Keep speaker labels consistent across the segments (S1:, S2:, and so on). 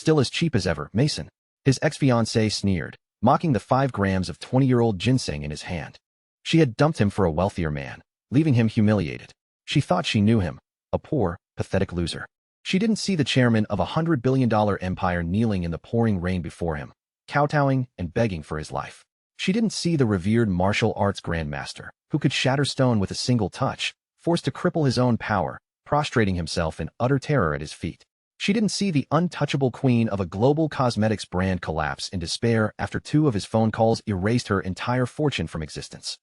S1: Still as cheap as ever, Mason. His ex-fiancée sneered, mocking the 5 grams of 20-year-old ginseng in his hand. She had dumped him for a wealthier man, leaving him humiliated. She thought she knew him, a poor, pathetic loser. She didn't see the chairman of $100 billion empire kneeling in the pouring rain before him, kowtowing and begging for his life. She didn't see the revered martial arts grandmaster, who could shatter stone with a single touch, forced to cripple his own power, prostrating himself in utter terror at his feet. She didn't see the untouchable queen of a global cosmetics brand collapse in despair after 2 of his phone calls erased her entire fortune from existence.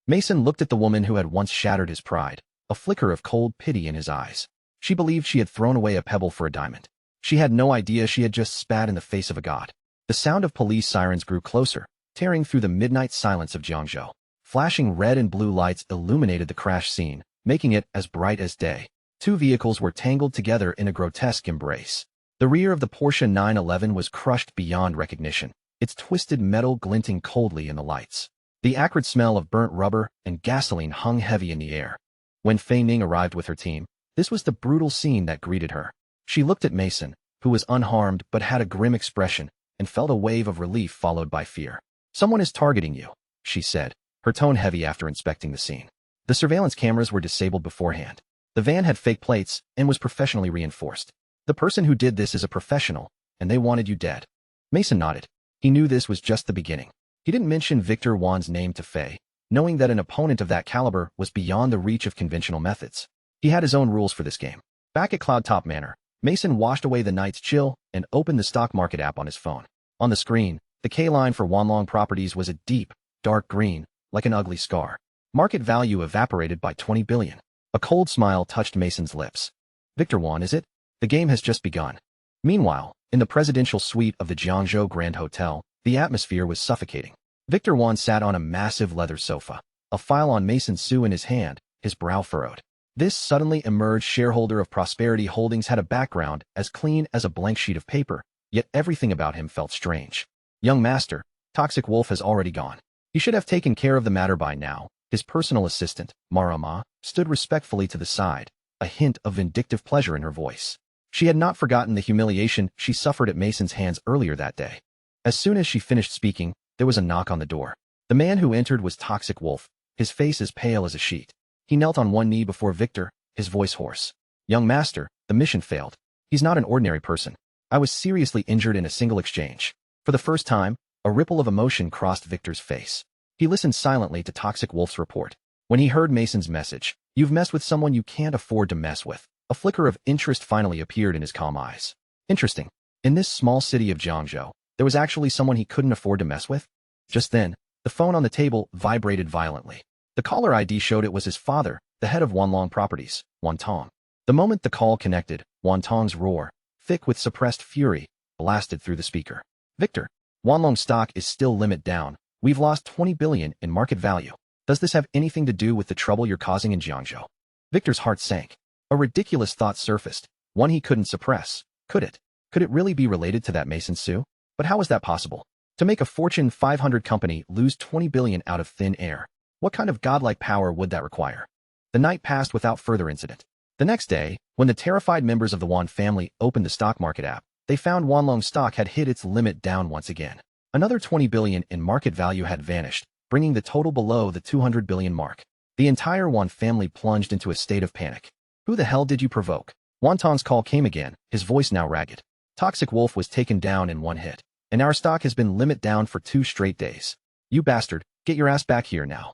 S1: Mason looked at the woman who had once shattered his pride, a flicker of cold pity in his eyes. She believed she had thrown away a pebble for a diamond. She had no idea she had just spat in the face of a god. The sound of police sirens grew closer, tearing through the midnight silence of Jiangzhou. Flashing red and blue lights illuminated the crash scene, making it as bright as day. 2 vehicles were tangled together in a grotesque embrace. The rear of the Porsche 911 was crushed beyond recognition, its twisted metal glinting coldly in the lights. The acrid smell of burnt rubber and gasoline hung heavy in the air. When Fei Ning arrived with her team, this was the brutal scene that greeted her. She looked at Mason, who was unharmed but had a grim expression, and felt a wave of relief followed by fear. "Someone is targeting you," she said, her tone heavy after inspecting the scene. The surveillance cameras were disabled beforehand. The van had fake plates and was professionally reinforced. "The person who did this is a professional, and they wanted you dead." Mason nodded. He knew this was just the beginning. He didn't mention Victor Wan's name to Fei, knowing that an opponent of that caliber was beyond the reach of conventional methods. He had his own rules for this game. Back at Cloud Top Manor, Mason washed away the night's chill and opened the stock market app on his phone. On the screen, the K-line for Wanlong Properties was a deep, dark green, like an ugly scar. Market value evaporated by 20 billion. A cold smile touched Mason's lips. "Victor Wan, is it? The game has just begun." Meanwhile, in the presidential suite of the Jiangzhou Grand Hotel, the atmosphere was suffocating. Victor Wan sat on a massive leather sofa, a file on Mason Su in his hand, his brow furrowed. This suddenly emerged shareholder of Prosperity Holdings had a background as clean as a blank sheet of paper, yet everything about him felt strange. "Young master, Toxic Wolf has already gone. He should have taken care of the matter by now." His personal assistant, Marama, stood respectfully to the side, a hint of vindictive pleasure in her voice. She had not forgotten the humiliation she suffered at Mason's hands earlier that day. As soon as she finished speaking, there was a knock on the door. The man who entered was Toxic Wolf, his face as pale as a sheet. He knelt on one knee before Victor, his voice hoarse. "Young master, the mission failed. He's not an ordinary person. I was seriously injured in a single exchange." For the first time, a ripple of emotion crossed Victor's face. He listened silently to Toxic Wolf's report. When he heard Mason's message, "You've messed with someone you can't afford to mess with," a flicker of interest finally appeared in his calm eyes. Interesting. In this small city of Jiangzhou, there was actually someone he couldn't afford to mess with? Just then, the phone on the table vibrated violently. The caller ID showed it was his father, the head of Wanlong Properties, Wan Tong. The moment the call connected, Wan Tong's roar, thick with suppressed fury, blasted through the speaker. "Victor, Wanlong stock is still limit down. We've lost 20 billion in market value. Does this have anything to do with the trouble you're causing in Jiangzhou?" Victor's heart sank. A ridiculous thought surfaced, one he couldn't suppress. Could it? Could it really be related to that Mason Su? But how was that possible? To make a Fortune 500 company lose 20 billion out of thin air, what kind of godlike power would that require? The night passed without further incident. The next day, when the terrified members of the Wan family opened the stock market app, they found Wanlong stock had hit its limit down once again. Another 20 billion in market value had vanished, bringing the total below the 200 billion mark. The entire Wan family plunged into a state of panic. "Who the hell did you provoke?" Wan Tong's call came again, his voice now ragged. "Toxic Wolf was taken down in one hit, and our stock has been limit down for 2 straight days. You bastard, get your ass back here now."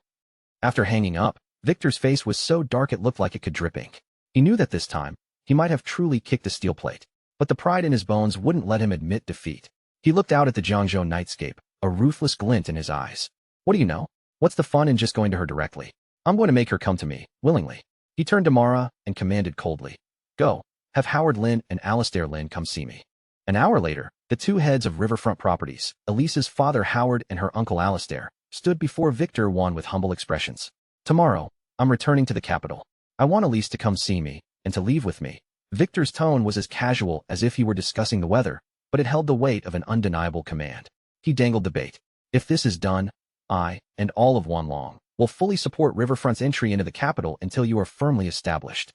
S1: After hanging up, Victor's face was so dark it looked like it could drip ink. He knew that this time, he might have truly kicked a steel plate, but the pride in his bones wouldn't let him admit defeat. He looked out at the Jiangzhou nightscape, a ruthless glint in his eyes. "What do you know? What's the fun in just going to her directly? I'm going to make her come to me, willingly." He turned to Mara and commanded coldly, "Go, have Howard Lin and Alistair Lin come see me." An hour later, the 2 heads of Riverfront Properties, Elisa's father Howard and her uncle Alistair, stood before Victor Wan with humble expressions. "Tomorrow, I'm returning to the capital. I want Elise to come see me, and to leave with me." Victor's tone was as casual as if he were discussing the weather, but it held the weight of an undeniable command. He dangled the bait. "If this is done, I, and all of Wanlong, will fully support Riverfront's entry into the capital until you are firmly established."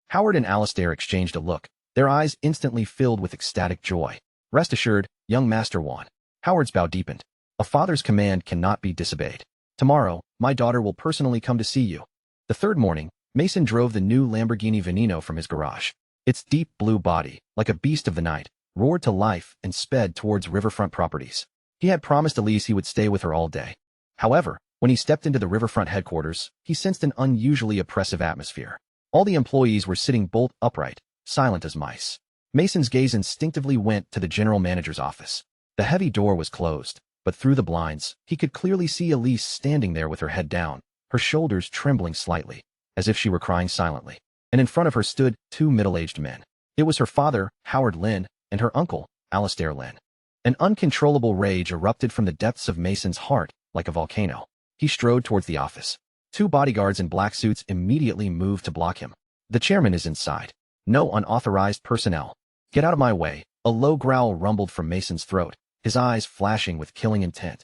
S1: Howard and Alistair exchanged a look, their eyes instantly filled with ecstatic joy. Rest assured, young Master Juan. Howard's bow deepened. A father's command cannot be disobeyed. Tomorrow, my daughter will personally come to see you. The third morning, Mason drove the new Lamborghini Veneno from his garage. Its deep blue body, like a beast of the night, roared to life and sped towards riverfront properties. He had promised Elise he would stay with her all day. However, when he stepped into the riverfront headquarters, he sensed an unusually oppressive atmosphere. All the employees were sitting bolt upright, silent as mice. Mason's gaze instinctively went to the general manager's office. The heavy door was closed, but through the blinds, he could clearly see Elise standing there with her head down, her shoulders trembling slightly, as if she were crying silently. And in front of her stood two middle-aged men. It was her father, Howard Lynn, and her uncle, Alastair Lynn. An uncontrollable rage erupted from the depths of Mason's heart, like a volcano. He strode towards the office. Two bodyguards in black suits immediately moved to block him. The chairman is inside. No unauthorized personnel. Get out of my way. A low growl rumbled from Mason's throat, his eyes flashing with killing intent.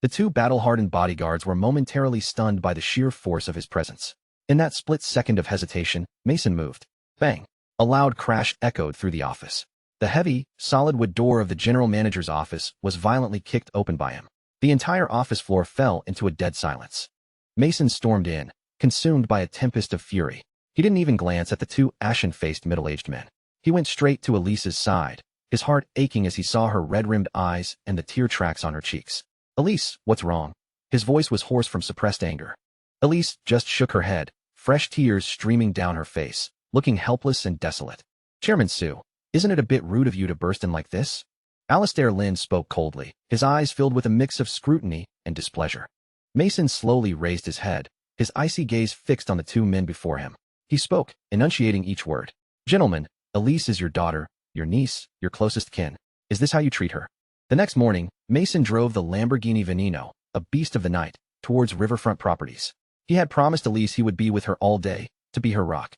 S1: The two battle-hardened bodyguards were momentarily stunned by the sheer force of his presence. In that split second of hesitation, Mason moved. Bang! A loud crash echoed through the office. The heavy, solid wood door of the general manager's office was violently kicked open by him. The entire office floor fell into a dead silence. Mason stormed in, consumed by a tempest of fury. He didn't even glance at the two ashen-faced middle-aged men. He went straight to Elise's side, his heart aching as he saw her red-rimmed eyes and the tear tracks on her cheeks. Elise, what's wrong? His voice was hoarse from suppressed anger. Elise just shook her head, fresh tears streaming down her face, looking helpless and desolate. Chairman Sue, isn't it a bit rude of you to burst in like this? Alastair Lynn spoke coldly, his eyes filled with a mix of scrutiny and displeasure. Mason slowly raised his head, his icy gaze fixed on the two men before him. He spoke, enunciating each word. Gentlemen, Elise is your daughter, your niece, your closest kin. Is this how you treat her? The next morning, Mason drove the Lamborghini Veneno, a beast of the night, towards riverfront properties. He had promised Elise he would be with her all day, to be her rock.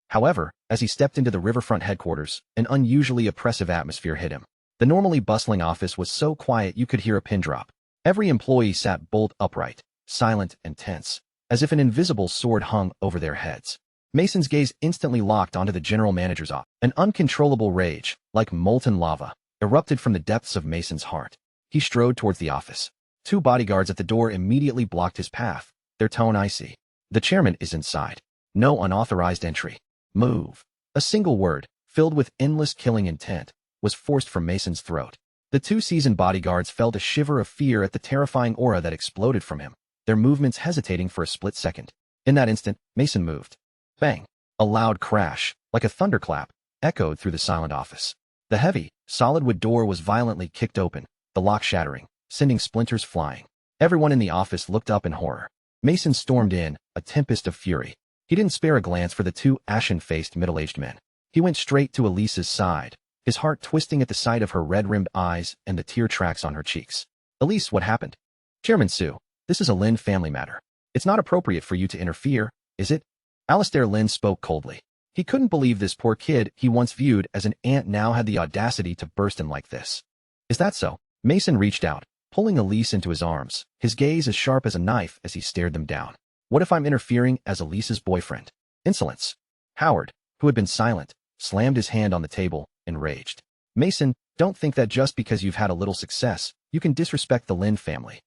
S1: However, as he stepped into the riverfront headquarters, an unusually oppressive atmosphere hit him. The normally bustling office was so quiet you could hear a pin drop. Every employee sat bolt upright, silent and tense, as if an invisible sword hung over their heads. Mason's gaze instantly locked onto the general manager's office. An uncontrollable rage, like molten lava, erupted from the depths of Mason's heart. He strode towards the office. Two bodyguards at the door immediately blocked his path, their tone icy. The chairman is inside. No unauthorized entry. Move. A single word, filled with endless killing intent, was forced from Mason's throat. The two seasoned bodyguards felt a shiver of fear at the terrifying aura that exploded from him, their movements hesitating for a split second. In that instant, Mason moved. Bang! A loud crash, like a thunderclap, echoed through the silent office. The heavy, solid wood door was violently kicked open, the lock shattering, sending splinters flying. Everyone in the office looked up in horror. Mason stormed in, a tempest of fury. He didn't spare a glance for the two ashen-faced middle-aged men. He went straight to Elise's side, his heart twisting at the sight of her red-rimmed eyes and the tear tracks on her cheeks. Elise, what happened? Chairman Sue, this is a Lynn family matter. It's not appropriate for you to interfere, is it? Alastair Lynn spoke coldly. He couldn't believe this poor kid he once viewed as an aunt now had the audacity to burst in like this. Is that so? Mason reached out, pulling Elise into his arms, his gaze as sharp as a knife as he stared them down. What if I'm interfering as Elise's boyfriend? Insolence. Howard, who had been silent, slammed his hand on the table, enraged. Mason, don't think that just because you've had a little success, you can disrespect the Lynn family.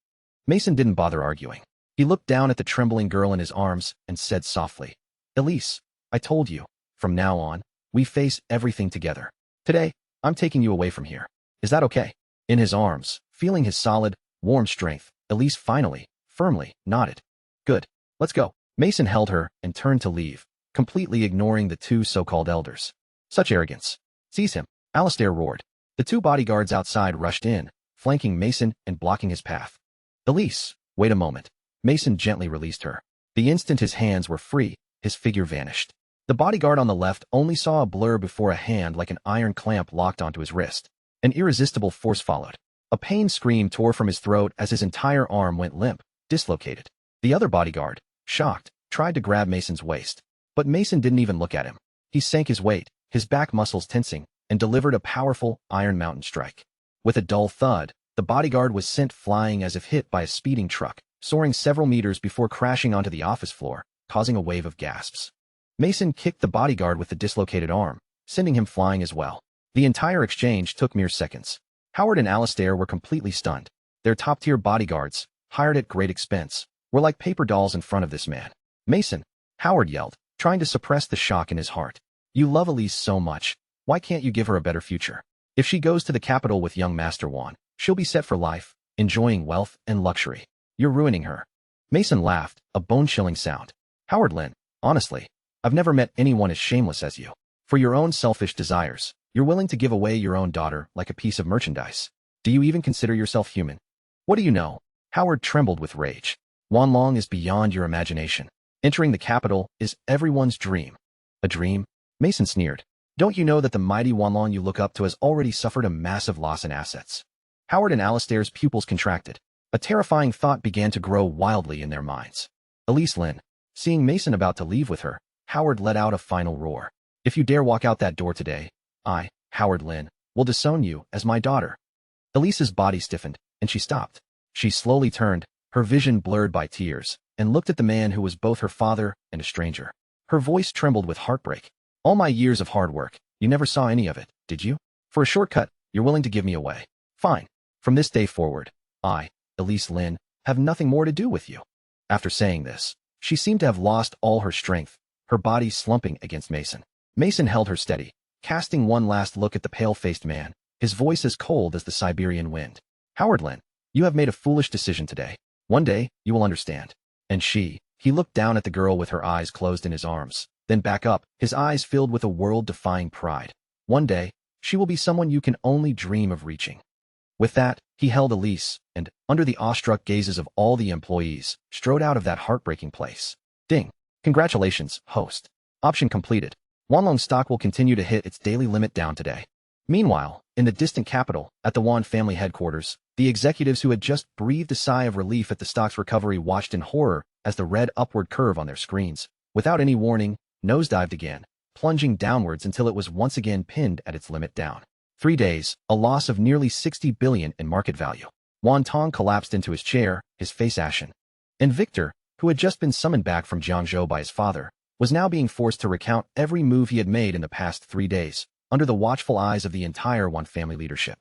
S1: Mason didn't bother arguing. He looked down at the trembling girl in his arms and said softly, Elise, I told you, from now on, we face everything together. Today, I'm taking you away from here. Is that okay? In his arms, feeling his solid, warm strength, Elise finally, firmly, nodded. Good. Let's go. Mason held her and turned to leave, completely ignoring the two so-called elders. Such arrogance. Seize him, Alastair roared. The two bodyguards outside rushed in, flanking Mason and blocking his path. Elise, wait a moment. Mason gently released her. The instant his hands were free, his figure vanished. The bodyguard on the left only saw a blur before a hand like an iron clamp locked onto his wrist. An irresistible force followed. A pain scream tore from his throat as his entire arm went limp, dislocated. The other bodyguard, shocked, tried to grab Mason's waist. But Mason didn't even look at him. He sank his weight, his back muscles tensing, and delivered a powerful Iron Mountain strike. With a dull thud, the bodyguard was sent flying as if hit by a speeding truck, soaring several meters before crashing onto the office floor, causing a wave of gasps. Mason kicked the bodyguard with the dislocated arm, sending him flying as well. The entire exchange took mere seconds. Howard and Alastair were completely stunned. Their top-tier bodyguards, hired at great expense, were like paper dolls in front of this man. Mason, Howard yelled, trying to suppress the shock in his heart. You love Elise so much. Why can't you give her a better future? If she goes to the capital with young Master Juan, she'll be set for life, enjoying wealth and luxury. You're ruining her. Mason laughed, a bone-chilling sound. Howard Lynn, honestly, I've never met anyone as shameless as you. For your own selfish desires, you're willing to give away your own daughter like a piece of merchandise. Do you even consider yourself human? What do you know? Howard trembled with rage. Wanlong is beyond your imagination. Entering the capital is everyone's dream. A dream? Mason sneered. Don't you know that the mighty Wanlong you look up to has already suffered a massive loss in assets? Howard and Alastair's pupils contracted. A terrifying thought began to grow wildly in their minds. Elise Lynn. Seeing Mason about to leave with her, Howard let out a final roar. If you dare walk out that door today, I, Howard Lynn, will disown you as my daughter. Elise's body stiffened, and she stopped. She slowly turned, her vision blurred by tears, and looked at the man who was both her father and a stranger. Her voice trembled with heartbreak. All my years of hard work, you never saw any of it, did you? For a shortcut, you're willing to give me away. Fine. From this day forward, I, Elise Lynn, have nothing more to do with you. After saying this, she seemed to have lost all her strength, her body slumping against Mason. Mason held her steady, casting one last look at the pale-faced man, his voice as cold as the Siberian wind. Howard Lynn, you have made a foolish decision today. One day, you will understand. And he looked down at the girl with her eyes closed in his arms, then back up, his eyes filled with a world-defying pride. One day, she will be someone you can only dream of reaching. With that, he held Elise, and, under the awestruck gazes of all the employees, strode out of that heartbreaking place. Ding. Congratulations, host. Option completed. Wanlong stock will continue to hit its daily limit down today. Meanwhile, in the distant capital, at the Wan family headquarters, the executives who had just breathed a sigh of relief at the stock's recovery watched in horror as the red upward curve on their screens, without any warning, nosedived again, plunging downwards until it was once again pinned at its limit down. 3 days, a loss of nearly 60 billion in market value. Wan Tong collapsed into his chair, his face ashen. And Victor, who had just been summoned back from Jiangzhou by his father, was now being forced to recount every move he had made in the past 3 days, under the watchful eyes of the entire Wan family leadership.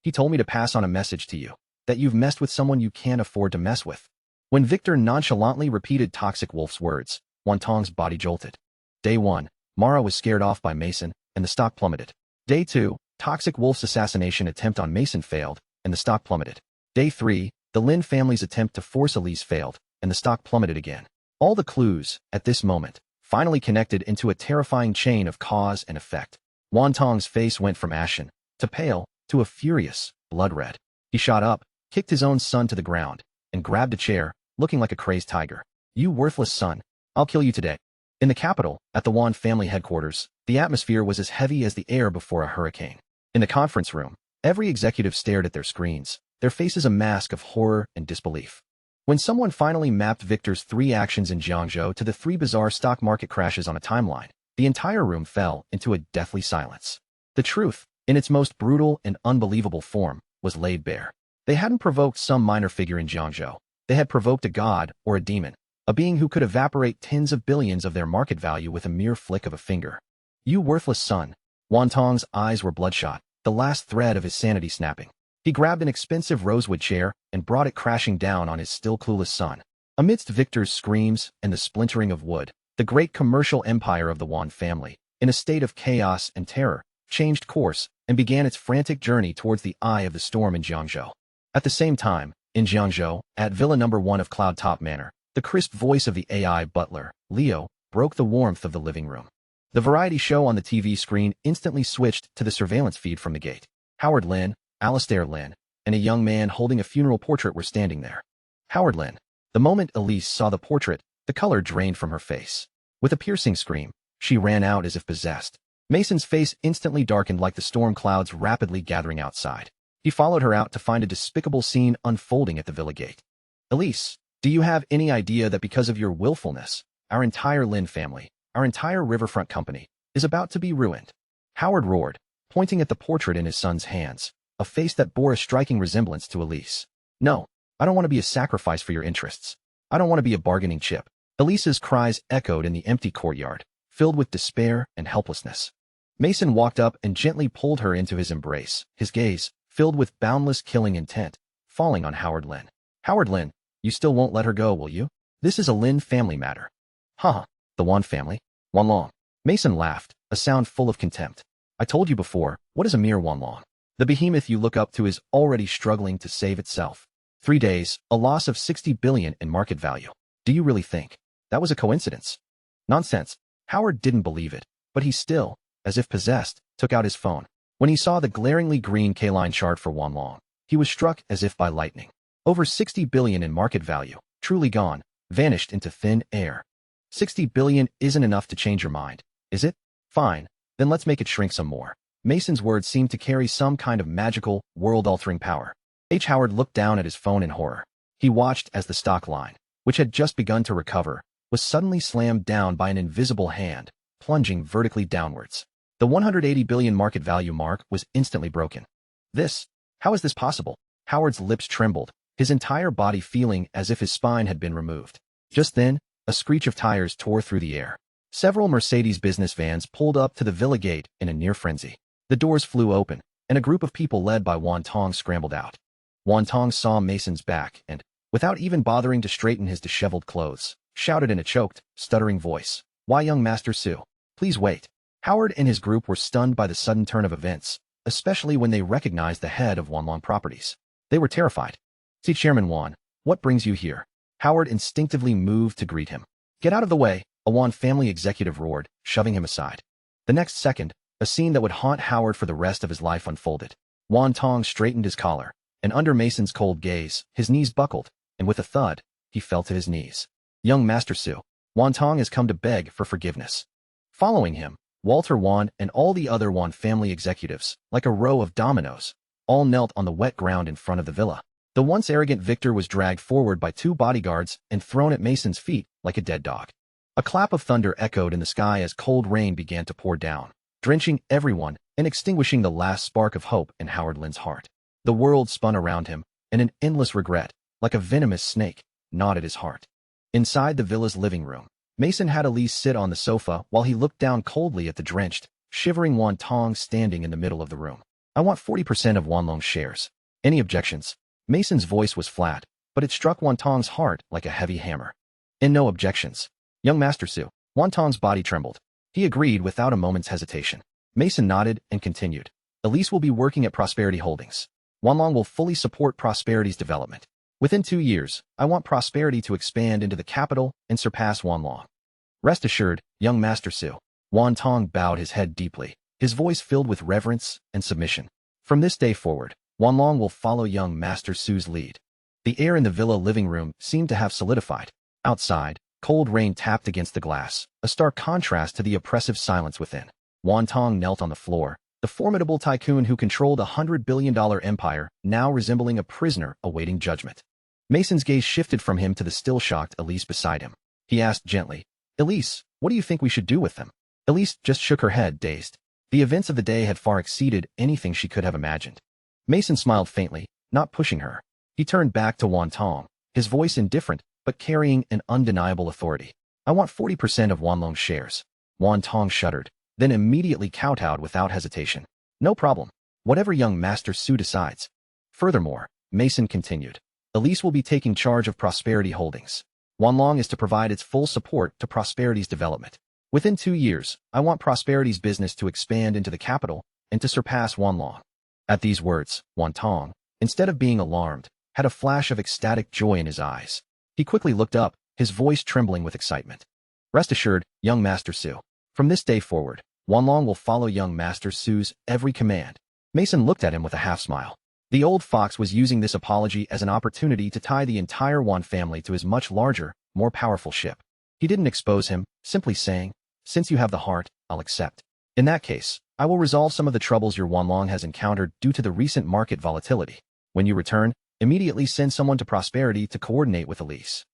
S1: He told me to pass on a message to you, that you've messed with someone you can't afford to mess with. When Victor nonchalantly repeated Toxic Wolf's words, Wan Tong's body jolted. Day 1, Mara was scared off by Mason, and the stock plummeted. Day 2, Toxic Wolf's assassination attempt on Mason failed, and the stock plummeted. Day 3, the Lin family's attempt to force Elise failed, and the stock plummeted again. All the clues, at this moment, finally connected into a terrifying chain of cause and effect. Wan Tong's face went from ashen, to pale, to a furious, blood red. He shot up, kicked his own son to the ground, and grabbed a chair, looking like a crazed tiger. You worthless son, I'll kill you today. In the capital, at the Wan family headquarters, the atmosphere was as heavy as the air before a hurricane. In the conference room, every executive stared at their screens, their faces a mask of horror and disbelief. When someone finally mapped Victor's 3 actions in Jiangzhou to the 3 bizarre stock market crashes on a timeline, the entire room fell into a deathly silence. The truth, in its most brutal and unbelievable form, was laid bare. They hadn't provoked some minor figure in Jiangzhou. They had provoked a god or a demon, a being who could evaporate tens of billions of their market value with a mere flick of a finger. You worthless son. Wan Tong's eyes were bloodshot, the last thread of his sanity snapping. He grabbed an expensive rosewood chair and brought it crashing down on his still clueless son. Amidst Victor's screams and the splintering of wood, the great commercial empire of the Wan family, in a state of chaos and terror, changed course and began its frantic journey towards the eye of the storm in Jiangzhou. At the same time, in Jiangzhou, at Villa No. 1 of Cloud Top Manor, the crisp voice of the AI butler, Leo, broke the warmth of the living room. The variety show on the TV screen instantly switched to the surveillance feed from the gate. Howard Lynn, Alastair Lynn, and a young man holding a funeral portrait were standing there. Howard Lynn. The moment Elise saw the portrait, the color drained from her face. With a piercing scream, she ran out as if possessed. Mason's face instantly darkened like the storm clouds rapidly gathering outside. He followed her out to find a despicable scene unfolding at the villa gate. Elise, do you have any idea that because of your willfulness, our entire Lin family, our entire riverfront company, is about to be ruined? Howard roared, pointing at the portrait in his son's hands, a face that bore a striking resemblance to Elise. No, I don't want to be a sacrifice for your interests. I don't want to be a bargaining chip. Elise's cries echoed in the empty courtyard, filled with despair and helplessness. Mason walked up and gently pulled her into his embrace, his gaze, filled with boundless killing intent, falling on Howard Lin. Howard Lin, you still won't let her go, will you? This is a Lin family matter. Haha, the Wan family? Wan Long. Mason laughed, a sound full of contempt. I told you before, what is a mere Wan Long? The behemoth you look up to is already struggling to save itself. 3 days, a loss of 60 billion in market value. Do you really think that was a coincidence? Nonsense. Howard didn't believe it, but he still, as if possessed, took out his phone. When he saw the glaringly green K-line chart for Wan Long, he was struck as if by lightning. Over 60 billion in market value, truly gone, vanished into thin air. 60 billion isn't enough to change your mind, is it? Fine, then let's make it shrink some more. Mason's words seemed to carry some kind of magical, world-altering power. Howard looked down at his phone in horror. He watched as the stock line, which had just begun to recover, was suddenly slammed down by an invisible hand, plunging vertically downwards. The 180 billion market value mark was instantly broken. How is this possible? Howard's lips trembled, his entire body feeling as if his spine had been removed. Just then, a screech of tires tore through the air. Several Mercedes business vans pulled up to the villa gate in a near frenzy. The doors flew open, and a group of people led by Wan Tong scrambled out. Wan Tong saw Mason's back and, without even bothering to straighten his disheveled clothes, shouted in a choked, stuttering voice, "Why, young Master Su? Please wait." Howard and his group were stunned by the sudden turn of events, especially when they recognized the head of Wan Long Properties. They were terrified. "See, Chairman Wan, what brings you here?" Howard instinctively moved to greet him. "Get out of the way," a Wan family executive roared, shoving him aside. The next second, a scene that would haunt Howard for the rest of his life unfolded. Wan Tong straightened his collar, and under Mason's cold gaze, his knees buckled, and with a thud, he fell to his knees. "Young Master Su, Wan Tong has come to beg for forgiveness." Following him, Walter Wan and all the other Wan family executives, like a row of dominoes, all knelt on the wet ground in front of the villa. The once arrogant Victor was dragged forward by 2 bodyguards and thrown at Mason's feet like a dead dog. A clap of thunder echoed in the sky as cold rain began to pour down, drenching everyone and extinguishing the last spark of hope in Howard Lin's heart. The world spun around him, and an endless regret, like a venomous snake, gnawed at his heart. Inside the villa's living room, Mason had Elise sit on the sofa while he looked down coldly at the drenched, shivering Wan Tong standing in the middle of the room. "I want 40% of Wan Long's shares. Any objections?" Mason's voice was flat, but it struck Wan Tong's heart like a heavy hammer. "And no objections. Young Master Su." Wan Tong's body trembled. He agreed without a moment's hesitation. Mason nodded and continued. "Elise will be working at Prosperity Holdings. Wan Long will fully support Prosperity's development. Within 2 years, I want Prosperity to expand into the capital and surpass Wan Long. Rest assured, young Master Su." Wan Tong bowed his head deeply, his voice filled with reverence and submission. "From this day forward, Wan Long will follow young Master Su's lead." The air in the villa living room seemed to have solidified. Outside, cold rain tapped against the glass, a stark contrast to the oppressive silence within. Wan Tong knelt on the floor, the formidable tycoon who controlled a $100 billion empire, now resembling a prisoner awaiting judgment. Mason's gaze shifted from him to the still-shocked Elise beside him. He asked gently, "Elise, what do you think we should do with them?" Elise just shook her head, dazed. The events of the day had far exceeded anything she could have imagined. Mason smiled faintly, not pushing her. He turned back to Wan Tong, his voice indifferent, but carrying an undeniable authority. "I want 40% of Wan Long's shares." Wan Tong shuddered, then immediately kowtowed without hesitation. "No problem. Whatever young Master Su decides." Furthermore, Mason continued, "Elise will be taking charge of Prosperity Holdings. Wan Long is to provide its full support to Prosperity's development. Within 2 years, I want Prosperity's business to expand into the capital and to surpass Wan Long." At these words, Wan Tong, instead of being alarmed, had a flash of ecstatic joy in his eyes. He quickly looked up, his voice trembling with excitement. "Rest assured, young Master Su. From this day forward, Wan Long will follow young Master Su's every command." Mason looked at him with a half-smile. The old fox was using this apology as an opportunity to tie the entire Wan family to his much larger, more powerful ship. He didn't expose him, simply saying, "Since you have the heart, I'll accept. In that case, I will resolve some of the troubles your Wan Long has encountered due to the recent market volatility. When you return, immediately send someone to Prosperity to coordinate with Elise."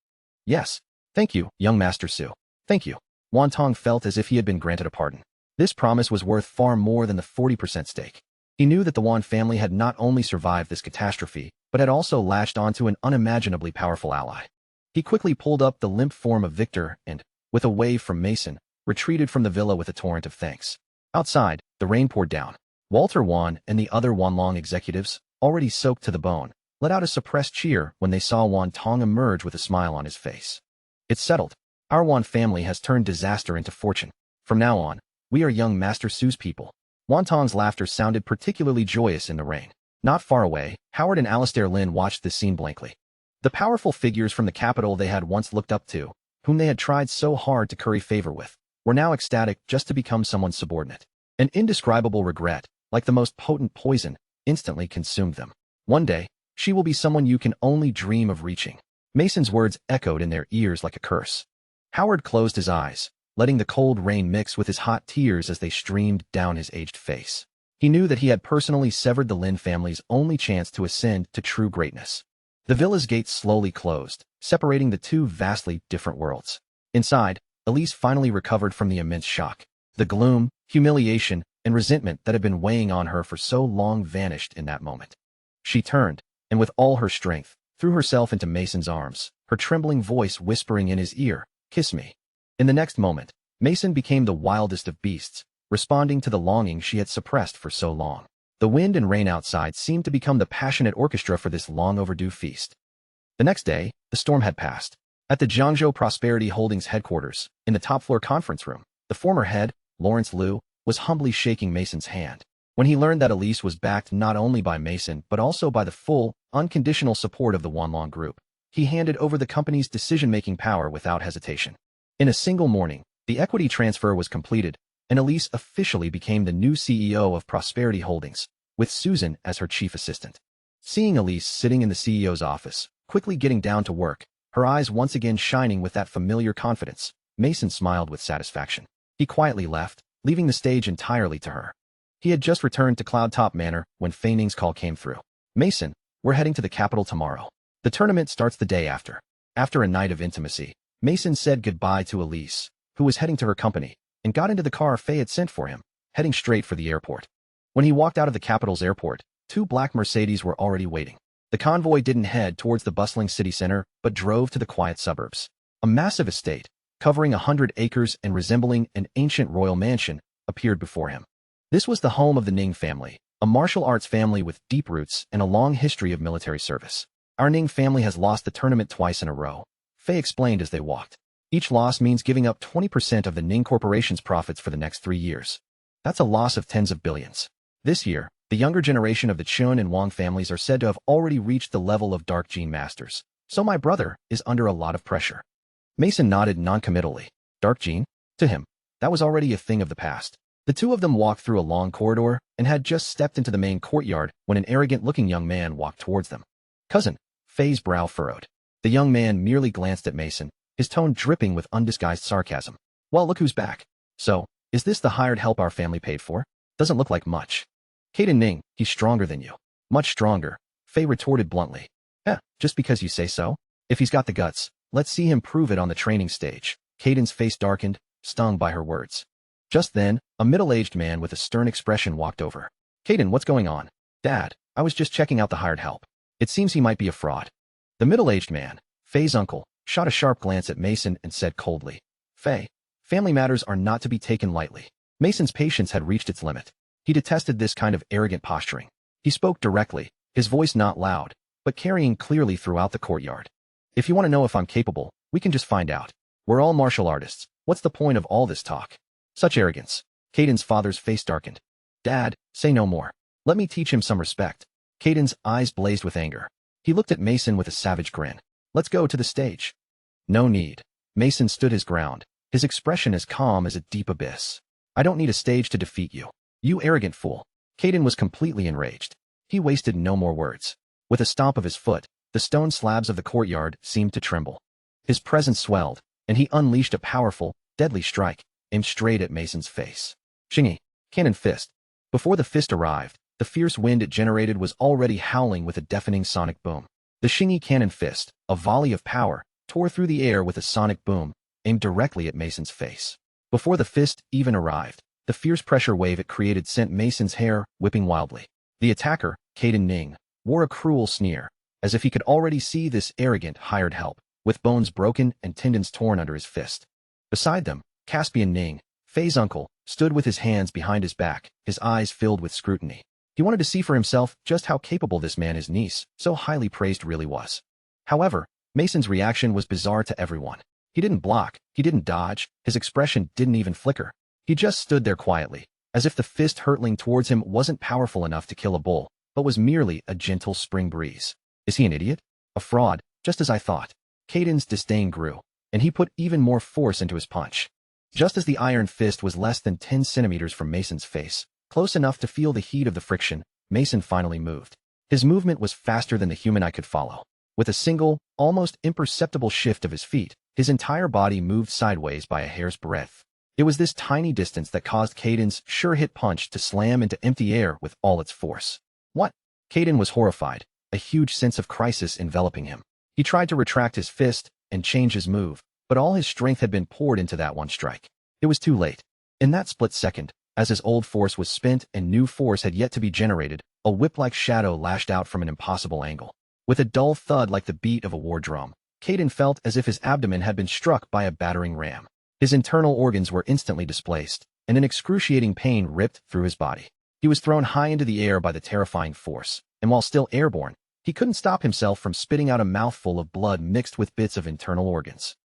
S1: "Yes. Thank you, young Master Su. Thank you." Wan Tong felt as if he had been granted a pardon. This promise was worth far more than the 40% stake. He knew that the Wan family had not only survived this catastrophe, but had also latched onto an unimaginably powerful ally. He quickly pulled up the limp form of Victor and, with a wave from Mason, retreated from the villa with a torrent of thanks. Outside, the rain poured down. Walter Wan and the other Wan Long executives, already soaked to the bone, let out a suppressed cheer when they saw Wan Tong emerge with a smile on his face. It's settled. Our Wan family has turned disaster into fortune. From now on, we are young Master Su's people. Wan Tong's laughter sounded particularly joyous in the rain. Not far away, Howard and Alistair Lin watched this scene blankly. The powerful figures from the capital they had once looked up to, whom they had tried so hard to curry favor with, were now ecstatic just to become someone's subordinate. An indescribable regret, like the most potent poison, instantly consumed them. One day, she will be someone you can only dream of reaching. Mason's words echoed in their ears like a curse. Howard closed his eyes, letting the cold rain mix with his hot tears as they streamed down his aged face. He knew that he had personally severed the Lin family's only chance to ascend to true greatness. The villa's gates slowly closed, separating the two vastly different worlds. Inside, Elise finally recovered from the immense shock. The gloom, humiliation, and resentment that had been weighing on her for so long vanished in that moment. She turned, and with all her strength, threw herself into Mason's arms, her trembling voice whispering in his ear, "Kiss me." In the next moment, Mason became the wildest of beasts, responding to the longing she had suppressed for so long. The wind and rain outside seemed to become the passionate orchestra for this long-overdue feast. The next day, the storm had passed. At the Jiangzhou Prosperity Holdings headquarters, in the top-floor conference room, the former head, Lawrence Liu, was humbly shaking Mason's hand. When he learned that Elise was backed not only by Mason but also by the full, unconditional support of the Wanlong Group, he handed over the company's decision-making power without hesitation. In a single morning, the equity transfer was completed, and Elise officially became the new CEO of Prosperity Holdings, with Susan as her chief assistant. Seeing Elise sitting in the CEO's office, quickly getting down to work, her eyes once again shining with that familiar confidence, Mason smiled with satisfaction. He quietly left, leaving the stage entirely to her. He had just returned to Cloudtop Manor when Fei Ning's call came through. "Mason, we're heading to the capital tomorrow. The tournament starts the day after." After a night of intimacy, Mason said goodbye to Elise, who was heading to her company, and got into the car Fei had sent for him, heading straight for the airport. When he walked out of the capital's airport, 2 black Mercedes were already waiting. The convoy didn't head towards the bustling city center, but drove to the quiet suburbs. A massive estate, covering 100 acres and resembling an ancient royal mansion, appeared before him. This was the home of the Ning family, a martial arts family with deep roots and a long history of military service. "Our Ning family has lost the tournament twice in a row," Fei explained as they walked. "Each loss means giving up 20% of the Ning Corporation's profits for the next 3 years. That's a loss of tens of billions. This year, the younger generation of the Chun and Wang families are said to have already reached the level of Dark Gene Masters, so my brother is under a lot of pressure." Mason nodded noncommittally. Dark Gene? To him, that was already a thing of the past. The two of them walked through a long corridor and had just stepped into the main courtyard when an arrogant-looking young man walked towards them. "Cousin," Fei's brow furrowed. The young man merely glanced at Mason, his tone dripping with undisguised sarcasm. "Well, look who's back. So, is this the hired help our family paid for? Doesn't look like much." "Caden Ning, he's stronger than you." "Much stronger," Fei retorted bluntly. Just because you say so? If he's got the guts, let's see him prove it on the training stage." Caden's face darkened, stung by her words. Just then, a middle-aged man with a stern expression walked over. "Caden, what's going on?" "Dad, I was just checking out the hired help. It seems he might be a fraud." The middle-aged man, Fei's uncle, shot a sharp glance at Mason and said coldly, "Fei, family matters are not to be taken lightly." Mason's patience had reached its limit. He detested this kind of arrogant posturing. He spoke directly, his voice not loud, but carrying clearly throughout the courtyard. "If you want to know if I'm capable, we can just find out. We're all martial artists. What's the point of all this talk?" Such arrogance. Caden's father's face darkened. "Dad, say no more. Let me teach him some respect." Caden's eyes blazed with anger. He looked at Mason with a savage grin. "Let's go to the stage." "No need." Mason stood his ground, his expression as calm as a deep abyss. "I don't need a stage to defeat you. You arrogant fool." Caden was completely enraged. He wasted no more words. With a stomp of his foot, the stone slabs of the courtyard seemed to tremble. His presence swelled, and he unleashed a powerful, deadly strike, aimed straight at Mason's face. Shingy, cannon fist. Before the fist arrived, the fierce wind it generated was already howling with a deafening sonic boom. The Shingy cannon fist, a volley of power, tore through the air with a sonic boom, aimed directly at Mason's face. Before the fist even arrived, the fierce pressure wave it created sent Mason's hair whipping wildly. The attacker, Caden Ning, wore a cruel sneer, as if he could already see this arrogant hired help, with bones broken and tendons torn under his fist. Beside them, Caspian Ning, Fei's uncle, stood with his hands behind his back, his eyes filled with scrutiny. He wanted to see for himself just how capable this man his niece, so highly praised, really was. However, Mason's reaction was bizarre to everyone. He didn't block, he didn't dodge, his expression didn't even flicker. He just stood there quietly, as if the fist hurtling towards him wasn't powerful enough to kill a bull, but was merely a gentle spring breeze. Is he an idiot? A fraud, just as I thought. Caden's disdain grew, and he put even more force into his punch. Just as the iron fist was less than 10 centimeters from Mason's face, close enough to feel the heat of the friction, Mason finally moved. His movement was faster than the human eye could follow. With a single, almost imperceptible shift of his feet, his entire body moved sideways by a hair's breadth. It was this tiny distance that caused Caden's sure-hit punch to slam into empty air with all its force. What? Caden was horrified, a huge sense of crisis enveloping him. He tried to retract his fist and change his move, but all his strength had been poured into that one strike. It was too late. In that split second, as his old force was spent and new force had yet to be generated, a whip-like shadow lashed out from an impossible angle. With a dull thud like the beat of a war drum, Caden felt as if his abdomen had been struck by a battering ram. His internal organs were instantly displaced, and an excruciating pain ripped through his body. He was thrown high into the air by the terrifying force, and while still airborne, he couldn't stop himself from spitting out a mouthful of blood mixed with bits of internal organs.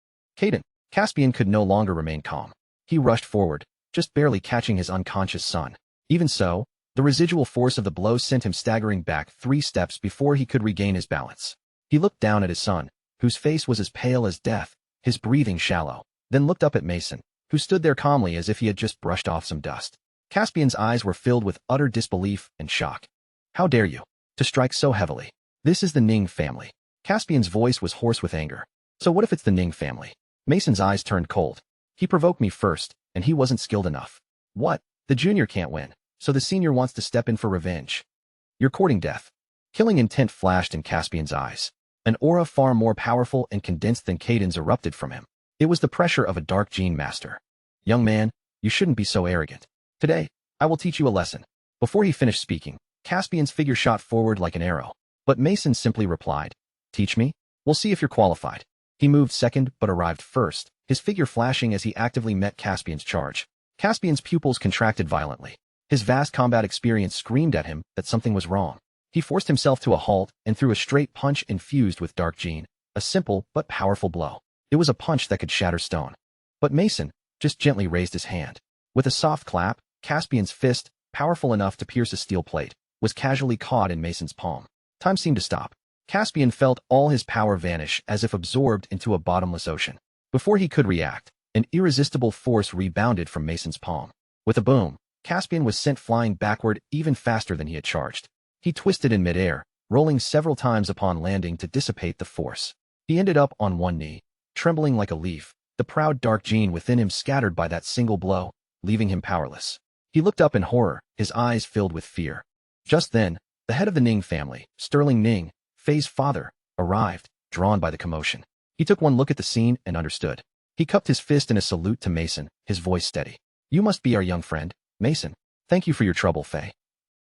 S1: Caspian could no longer remain calm. He rushed forward, just barely catching his unconscious son. Even so, the residual force of the blow sent him staggering back 3 steps before he could regain his balance. He looked down at his son, whose face was as pale as death, his breathing shallow, then looked up at Mason, who stood there calmly as if he had just brushed off some dust. Caspian's eyes were filled with utter disbelief and shock. How dare you? To strike so heavily. This is the Ning family. Caspian's voice was hoarse with anger. So what if it's the Ning family? Mason's eyes turned cold. He provoked me first, and he wasn't skilled enough. What? The junior can't win, so the senior wants to step in for revenge. You're courting death. Killing intent flashed in Caspian's eyes. An aura far more powerful and condensed than Caden's erupted from him. It was the pressure of a dark gene master. Young man, you shouldn't be so arrogant. Today, I will teach you a lesson. Before he finished speaking, Caspian's figure shot forward like an arrow. But Mason simply replied, Teach me? We'll see if you're qualified. He moved second but arrived first, his figure flashing as he actively met Caspian's charge. Caspian's pupils contracted violently. His vast combat experience screamed at him that something was wrong. He forced himself to a halt and threw a straight punch infused with dark gene, a simple but powerful blow. It was a punch that could shatter stone. But Mason just gently raised his hand. With a soft clap, Caspian's fist, powerful enough to pierce a steel plate, was casually caught in Mason's palm. Time seemed to stop. Caspian felt all his power vanish as if absorbed into a bottomless ocean. Before he could react, an irresistible force rebounded from Mason's palm. With a boom, Caspian was sent flying backward even faster than he had charged. He twisted in midair, rolling several times upon landing to dissipate the force. He ended up on one knee, trembling like a leaf, the proud dark gene within him scattered by that single blow, leaving him powerless. He looked up in horror, his eyes filled with fear. Just then, the head of the Ning family, Sterling Ning, Faye's father, arrived, drawn by the commotion. He took one look at the scene and understood. He cupped his fist in a salute to Mason, his voice steady. You must be our young friend, Mason. Thank you for your trouble, Faye.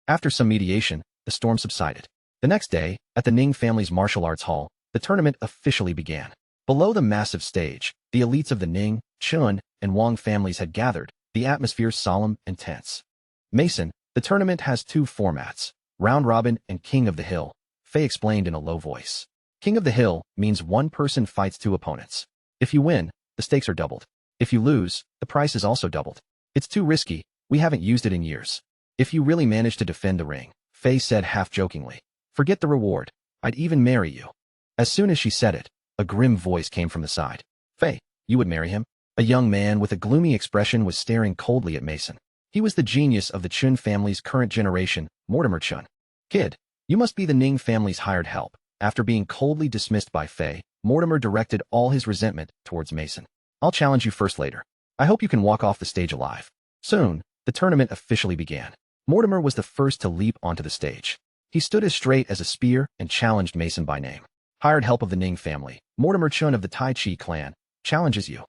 S1: After some mediation, the storm subsided. The next day, at the Ning family's martial arts hall, the tournament officially began. Below the massive stage, the elites of the Ning, Chun, and Wang families had gathered, the atmosphere solemn and tense. Mason, the tournament has 2 formats, Round Robin and King of the Hill, Faye explained in a low voice. King of the Hill means one person fights 2 opponents. If you win, the stakes are doubled. If you lose, the price is also doubled. It's too risky, we haven't used it in years. If you really manage to defend the ring, Faye said half-jokingly, forget the reward, I'd even marry you. As soon as she said it, a grim voice came from the side. Faye, you would marry him? A young man with a gloomy expression was staring coldly at Mason. He was the genius of the Chun family's current generation, Mortimer Chun. Kid, you must be the Ning family's hired help. After being coldly dismissed by Faye, Mortimer directed all his resentment towards Mason. I'll challenge you first later. I hope you can walk off the stage alive. Soon, the tournament officially began. Mortimer was the first to leap onto the stage. He stood as straight as a spear and challenged Mason by name. Hired help of the Ning family, Mortimer Chun of the Tai Chi clan, challenges you.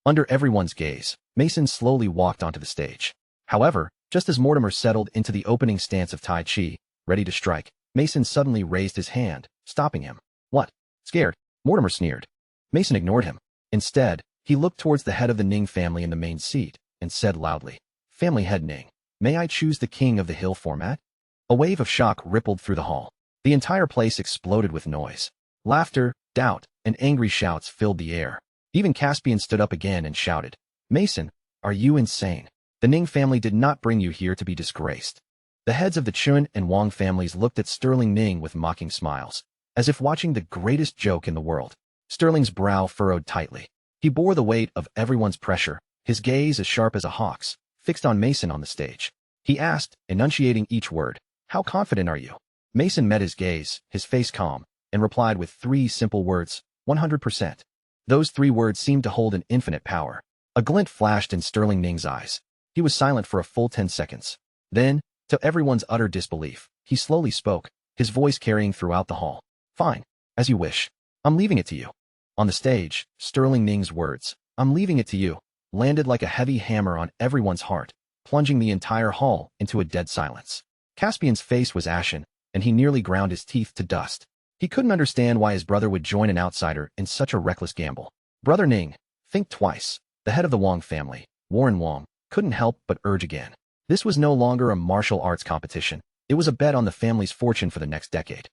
S1: Under everyone's gaze, Mason slowly walked onto the stage. However, just as Mortimer settled into the opening stance of Tai Chi, ready to strike, Mason suddenly raised his hand, stopping him. What? Scared? Mortimer sneered. Mason ignored him. Instead, he looked towards the head of the Ning family in the main seat and said loudly, Family head Ning, may I choose the King of the Hill format? A wave of shock rippled through the hall. The entire place exploded with noise. Laughter, doubt, and angry shouts filled the air. Even Caspian stood up again and shouted, "Mason, are you insane? The Ning family did not bring you here to be disgraced." The heads of the Chun and Wang families looked at Sterling Ning with mocking smiles, as if watching the greatest joke in the world. Sterling's brow furrowed tightly. He bore the weight of everyone's pressure, his gaze as sharp as a hawk's, fixed on Mason on the stage. He asked, enunciating each word, "How confident are you?" Mason met his gaze, his face calm, and replied with 3 simple words, 100%. Those 3 words seemed to hold an infinite power. A glint flashed in Sterling Ning's eyes. He was silent for a full 10 seconds. Then, to everyone's utter disbelief, he slowly spoke, his voice carrying throughout the hall. "Fine, as you wish. I'm leaving it to you." On the stage, Sterling Ning's words, "I'm leaving it to you," landed like a heavy hammer on everyone's heart, plunging the entire hall into a dead silence. Caspian's face was ashen, and he nearly ground his teeth to dust. He couldn't understand why his brother would join an outsider in such a reckless gamble. "Brother Ning, think twice." The head of the Wang family, Warren Wang, couldn't help but urge again. This was no longer a martial arts competition. It was a bet on the family's fortune for the next decade.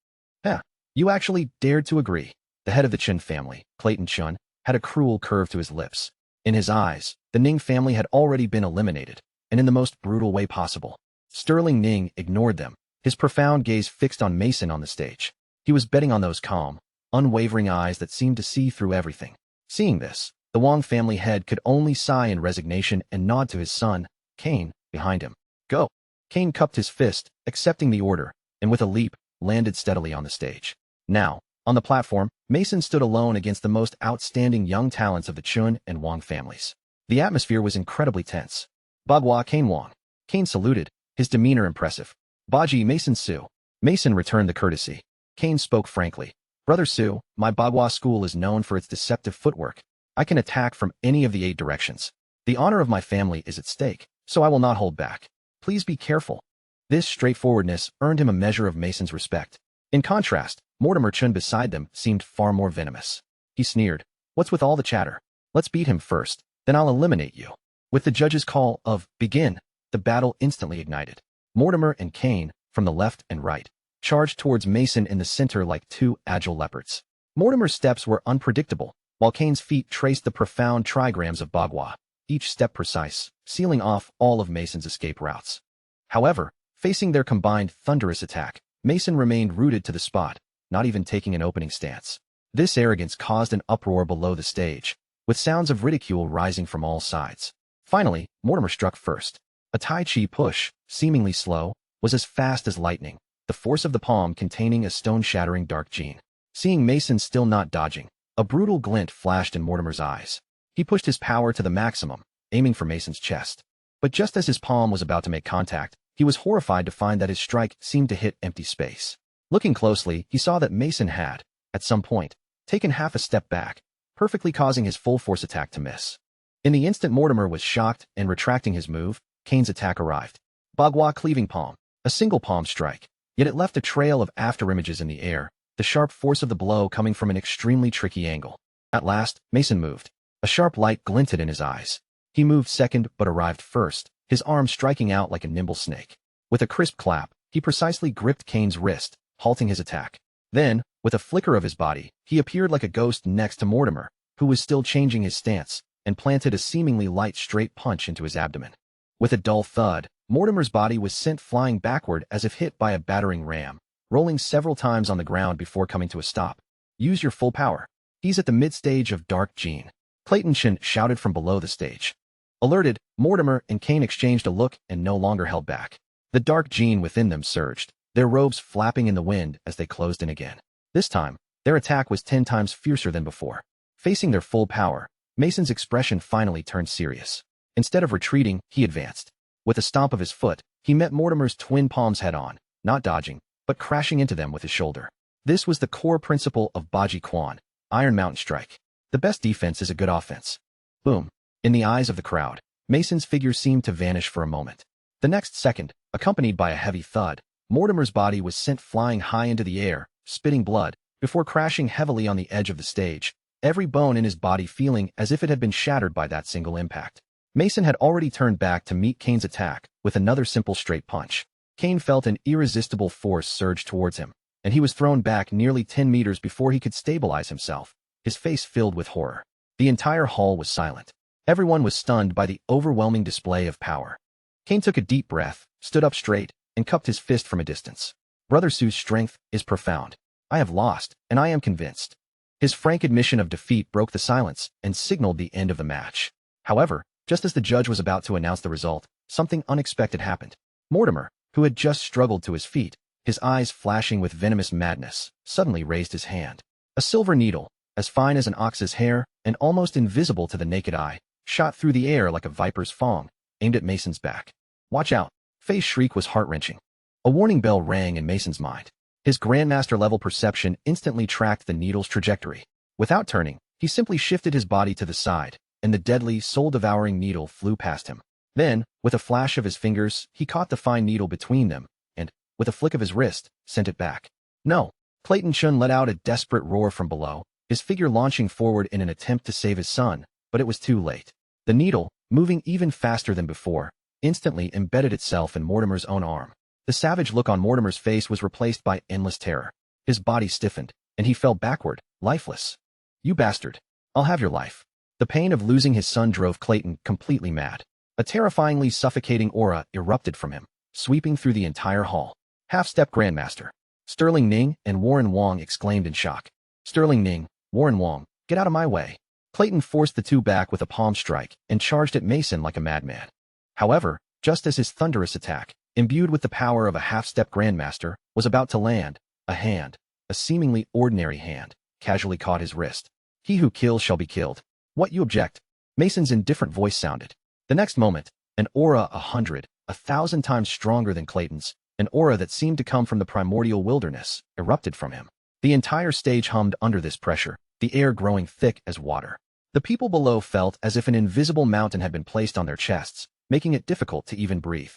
S1: You actually dared to agree." The head of the Chun family, Clayton Chun, had a cruel curve to his lips. In his eyes, the Ning family had already been eliminated, and in the most brutal way possible. Sterling Ning ignored them, his profound gaze fixed on Mason on the stage. He was betting on those calm, unwavering eyes that seemed to see through everything. Seeing this, the Wang family head could only sigh in resignation and nod to his son, Cain, behind him. "Go." Cain cupped his fist, accepting the order, and with a leap, landed steadily on the stage. Now, on the platform, Mason stood alone against the most outstanding young talents of the Chun and Wang families. The atmosphere was incredibly tense. "Bagua Cain Wang." Cain saluted, his demeanor impressive. "Baji Mason Su." Mason returned the courtesy. Cain spoke frankly. "Brother Su, my Bagua school is known for its deceptive footwork. I can attack from any of the 8 directions. The honor of my family is at stake, so I will not hold back. Please be careful." This straightforwardness earned him a measure of Mason's respect. In contrast, Mortimer Chun beside them seemed far more venomous. He sneered, "What's with all the chatter? Let's beat him first, then I'll eliminate you." With the judge's call of "begin," the battle instantly ignited. Mortimer and Cain, from the left and right, charged towards Mason in the center like 2 agile leopards. Mortimer's steps were unpredictable, while Cain's feet traced the profound trigrams of Bagua, each step precise, sealing off all of Mason's escape routes. However, facing their combined thunderous attack, Mason remained rooted to the spot, not even taking an opening stance. This arrogance caused an uproar below the stage, with sounds of ridicule rising from all sides. Finally, Mortimer struck first. A Tai Chi push, seemingly slow, was as fast as lightning, the force of the palm containing a stone-shattering dark gene. Seeing Mason still not dodging, a brutal glint flashed in Mortimer's eyes. He pushed his power to the maximum, aiming for Mason's chest. But just as his palm was about to make contact, he was horrified to find that his strike seemed to hit empty space. Looking closely, he saw that Mason had, at some point, taken half a step back, perfectly causing his full force attack to miss. In the instant Mortimer was shocked and retracting his move, Cain's attack arrived. Bagua cleaving palm, a single palm strike, yet it left a trail of afterimages in the air, the sharp force of the blow coming from an extremely tricky angle. At last, Mason moved. A sharp light glinted in his eyes. He moved second but arrived first, his arm striking out like a nimble snake. With a crisp clap, he precisely gripped Cain's wrist, halting his attack. Then, with a flicker of his body, he appeared like a ghost next to Mortimer, who was still changing his stance, and planted a seemingly light straight punch into his abdomen. With a dull thud, Mortimer's body was sent flying backward as if hit by a battering ram, rolling several times on the ground before coming to a stop. "Use your full power. He's at the mid-stage of Dark Gene." Clayton Chin shouted from below the stage. Alerted, Mortimer and Cain exchanged a look and no longer held back. The dark gene within them surged, their robes flapping in the wind as they closed in again. This time, their attack was 10 times fiercer than before. Facing their full power, Mason's expression finally turned serious. Instead of retreating, he advanced. With a stomp of his foot, he met Mortimer's twin palms head-on, not dodging, but crashing into them with his shoulder. This was the core principle of Baji Quan, Iron Mountain Strike. The best defense is a good offense. Boom. In the eyes of the crowd, Mason's figure seemed to vanish for a moment. The next second, accompanied by a heavy thud, Mortimer's body was sent flying high into the air, spitting blood, before crashing heavily on the edge of the stage, every bone in his body feeling as if it had been shattered by that single impact. Mason had already turned back to meet Cain's attack with another simple straight punch. Kane felt an irresistible force surge towards him, and he was thrown back nearly 10 meters before he could stabilize himself, his face filled with horror. The entire hall was silent. Everyone was stunned by the overwhelming display of power. Kane took a deep breath, stood up straight, and cupped his fist from a distance. Brother Sue's strength is profound. I have lost, and I am convinced. His frank admission of defeat broke the silence and signaled the end of the match. However, just as the judge was about to announce the result, something unexpected happened. Mortimer, who had just struggled to his feet, his eyes flashing with venomous madness, suddenly raised his hand. A silver needle, as fine as an ox's hair and almost invisible to the naked eye, shot through the air like a viper's fang, aimed at Mason's back. Watch out! Faye's shriek was heart-wrenching. A warning bell rang in Mason's mind. His Grandmaster-level perception instantly tracked the needle's trajectory. Without turning, he simply shifted his body to the side, and the deadly, soul-devouring needle flew past him. Then, with a flash of his fingers, he caught the fine needle between them, and, with a flick of his wrist, sent it back. No! Clayton Chun let out a desperate roar from below, his figure launching forward in an attempt to save his son, but it was too late. The needle, moving even faster than before, instantly embedded itself in Mortimer's own arm. The savage look on Mortimer's face was replaced by endless terror. His body stiffened, and he fell backward, lifeless. You bastard! I'll have your life. The pain of losing his son drove Clayton completely mad. A terrifyingly suffocating aura erupted from him, sweeping through the entire hall. Half-step Grandmaster. Sterling Ning and Warren Wong exclaimed in shock. Sterling Ning, Warren Wong, get out of my way. Clayton forced the two back with a palm strike and charged at Mason like a madman. However, just as his thunderous attack, imbued with the power of a half-step Grandmaster, was about to land, a hand, a seemingly ordinary hand, casually caught his wrist. He who kills shall be killed. What, you object? Mason's indifferent voice sounded. The next moment, an aura 1,000 times stronger than Clayton's, an aura that seemed to come from the primordial wilderness, erupted from him. The entire stage hummed under this pressure, the air growing thick as water. The people below felt as if an invisible mountain had been placed on their chests, making it difficult to even breathe.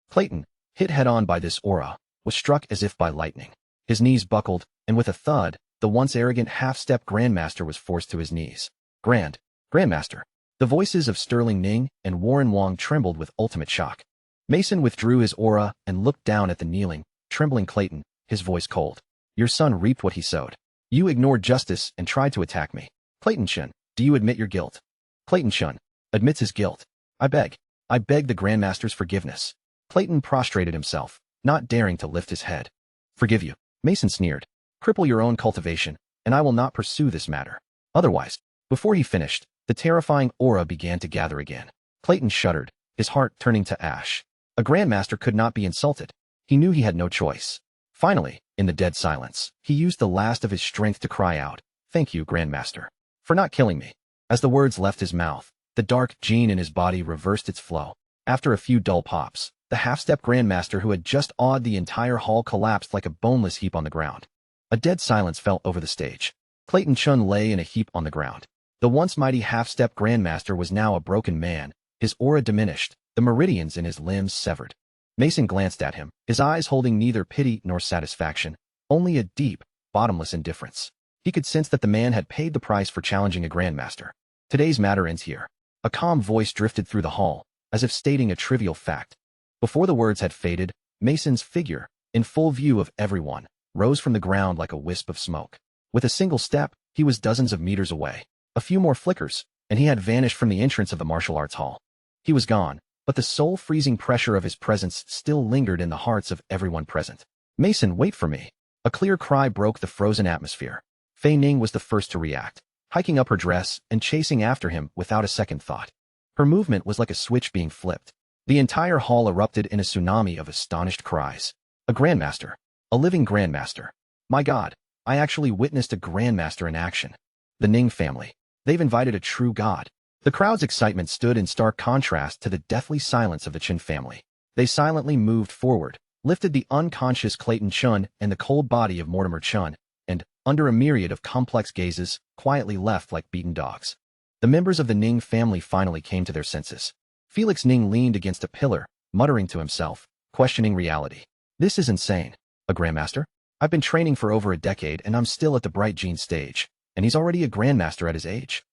S1: Clayton, hit head-on by this aura, was struck as if by lightning. His knees buckled, and with a thud, the once arrogant half-step Grandmaster was forced to his knees. Grandmaster. The voices of Sterling Ning and Warren Wong trembled with ultimate shock. Mason withdrew his aura and looked down at the kneeling, trembling Clayton, his voice cold. Your son reaped what he sowed. You ignored justice and tried to attack me. Clayton Chun, do you admit your guilt? Clayton Chun admits his guilt. I beg the Grandmaster's forgiveness. Clayton prostrated himself, not daring to lift his head. Forgive you, Mason sneered. Cripple your own cultivation, and I will not pursue this matter. Otherwise, before he finished, the terrifying aura began to gather again. Clayton shuddered, his heart turning to ash. A Grandmaster could not be insulted. He knew he had no choice. Finally, in the dead silence, he used the last of his strength to cry out, "Thank you, Grandmaster, for not killing me." As the words left his mouth, the dark gene in his body reversed its flow. After a few dull pops, the half-step Grandmaster who had just awed the entire hall collapsed like a boneless heap on the ground. A dead silence fell over the stage. Clayton Chun lay in a heap on the ground. The once mighty half-step Grandmaster was now a broken man, his aura diminished, the meridians in his limbs severed. Mason glanced at him, his eyes holding neither pity nor satisfaction, only a deep, bottomless indifference. He could sense that the man had paid the price for challenging a Grandmaster. Today's matter ends here. A calm voice drifted through the hall, as if stating a trivial fact. Before the words had faded, Mason's figure, in full view of everyone, rose from the ground like a wisp of smoke. With a single step, he was dozens of meters away. A few more flickers, and he had vanished from the entrance of the martial arts hall. He was gone, but the soul-freezing pressure of his presence still lingered in the hearts of everyone present. Mason, wait for me. A clear cry broke the frozen atmosphere. Fei Ning was the first to react, hiking up her dress and chasing after him without a second thought. Her movement was like a switch being flipped. The entire hall erupted in a tsunami of astonished cries. A Grandmaster. A living Grandmaster. My God, I actually witnessed a Grandmaster in action. The Ning family. They've invited a true god. The crowd's excitement stood in stark contrast to the deathly silence of the Chun family. They silently moved forward, lifted the unconscious Clayton Chun and the cold body of Mortimer Chun, and, under a myriad of complex gazes, quietly left like beaten dogs. The members of the Ning family finally came to their senses. Felix Ning leaned against a pillar, muttering to himself, questioning reality. This is insane. A Grandmaster? I've been training for over a decade and I'm still at the Bright Gene stage, and he's already a Grandmaster at his age.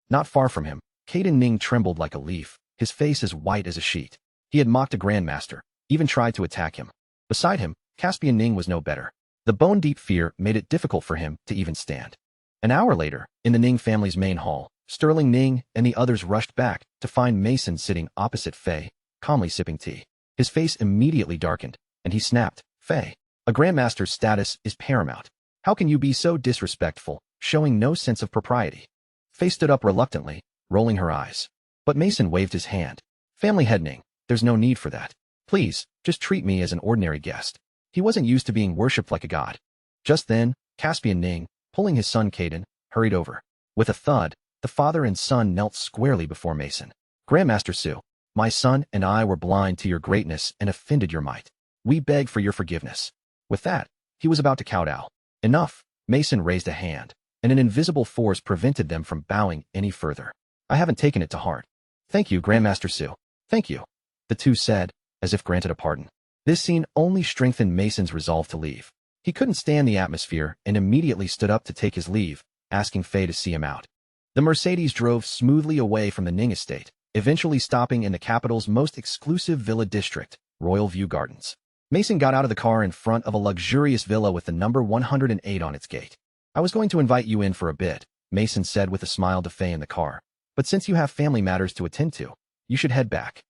S1: Not far from him, Caden Ning trembled like a leaf, his face as white as a sheet. He had mocked a Grandmaster, even tried to attack him. Beside him, Caspian Ning was no better. The bone-deep fear made it difficult for him to even stand. An hour later, in the Ning family's main hall, Sterling Ning and the others rushed back to find Mason sitting opposite Fei, calmly sipping tea. His face immediately darkened, and he snapped, "Fei, a grandmaster's status is paramount. How can you be so disrespectful, showing no sense of propriety?" Fei stood up reluctantly, rolling her eyes. But Mason waved his hand. "Family head Ning, there's no need for that. Please, just treat me as an ordinary guest." He wasn't used to being worshipped like a god. Just then, Caspian Ning, pulling his son Caden, hurried over. With a thud, the father and son knelt squarely before Mason. "Grandmaster Su, my son and I were blind to your greatness and offended your might. We beg for your forgiveness." With that, he was about to kowtow. "Enough," Mason raised a hand, and an invisible force prevented them from bowing any further. "I haven't taken it to heart." "Thank you, Grandmaster Su. Thank you," the two said, as if granted a pardon. This scene only strengthened Mason's resolve to leave. He couldn't stand the atmosphere and immediately stood up to take his leave, asking Fei to see him out. The Mercedes drove smoothly away from the Ning estate, eventually stopping in the capital's most exclusive villa district, Royal View Gardens. Mason got out of the car in front of a luxurious villa with the number 108 on its gate. "I was going to invite you in for a bit," Mason said with a smile to Fei in the car. "But since you have family matters to attend to, you should head back."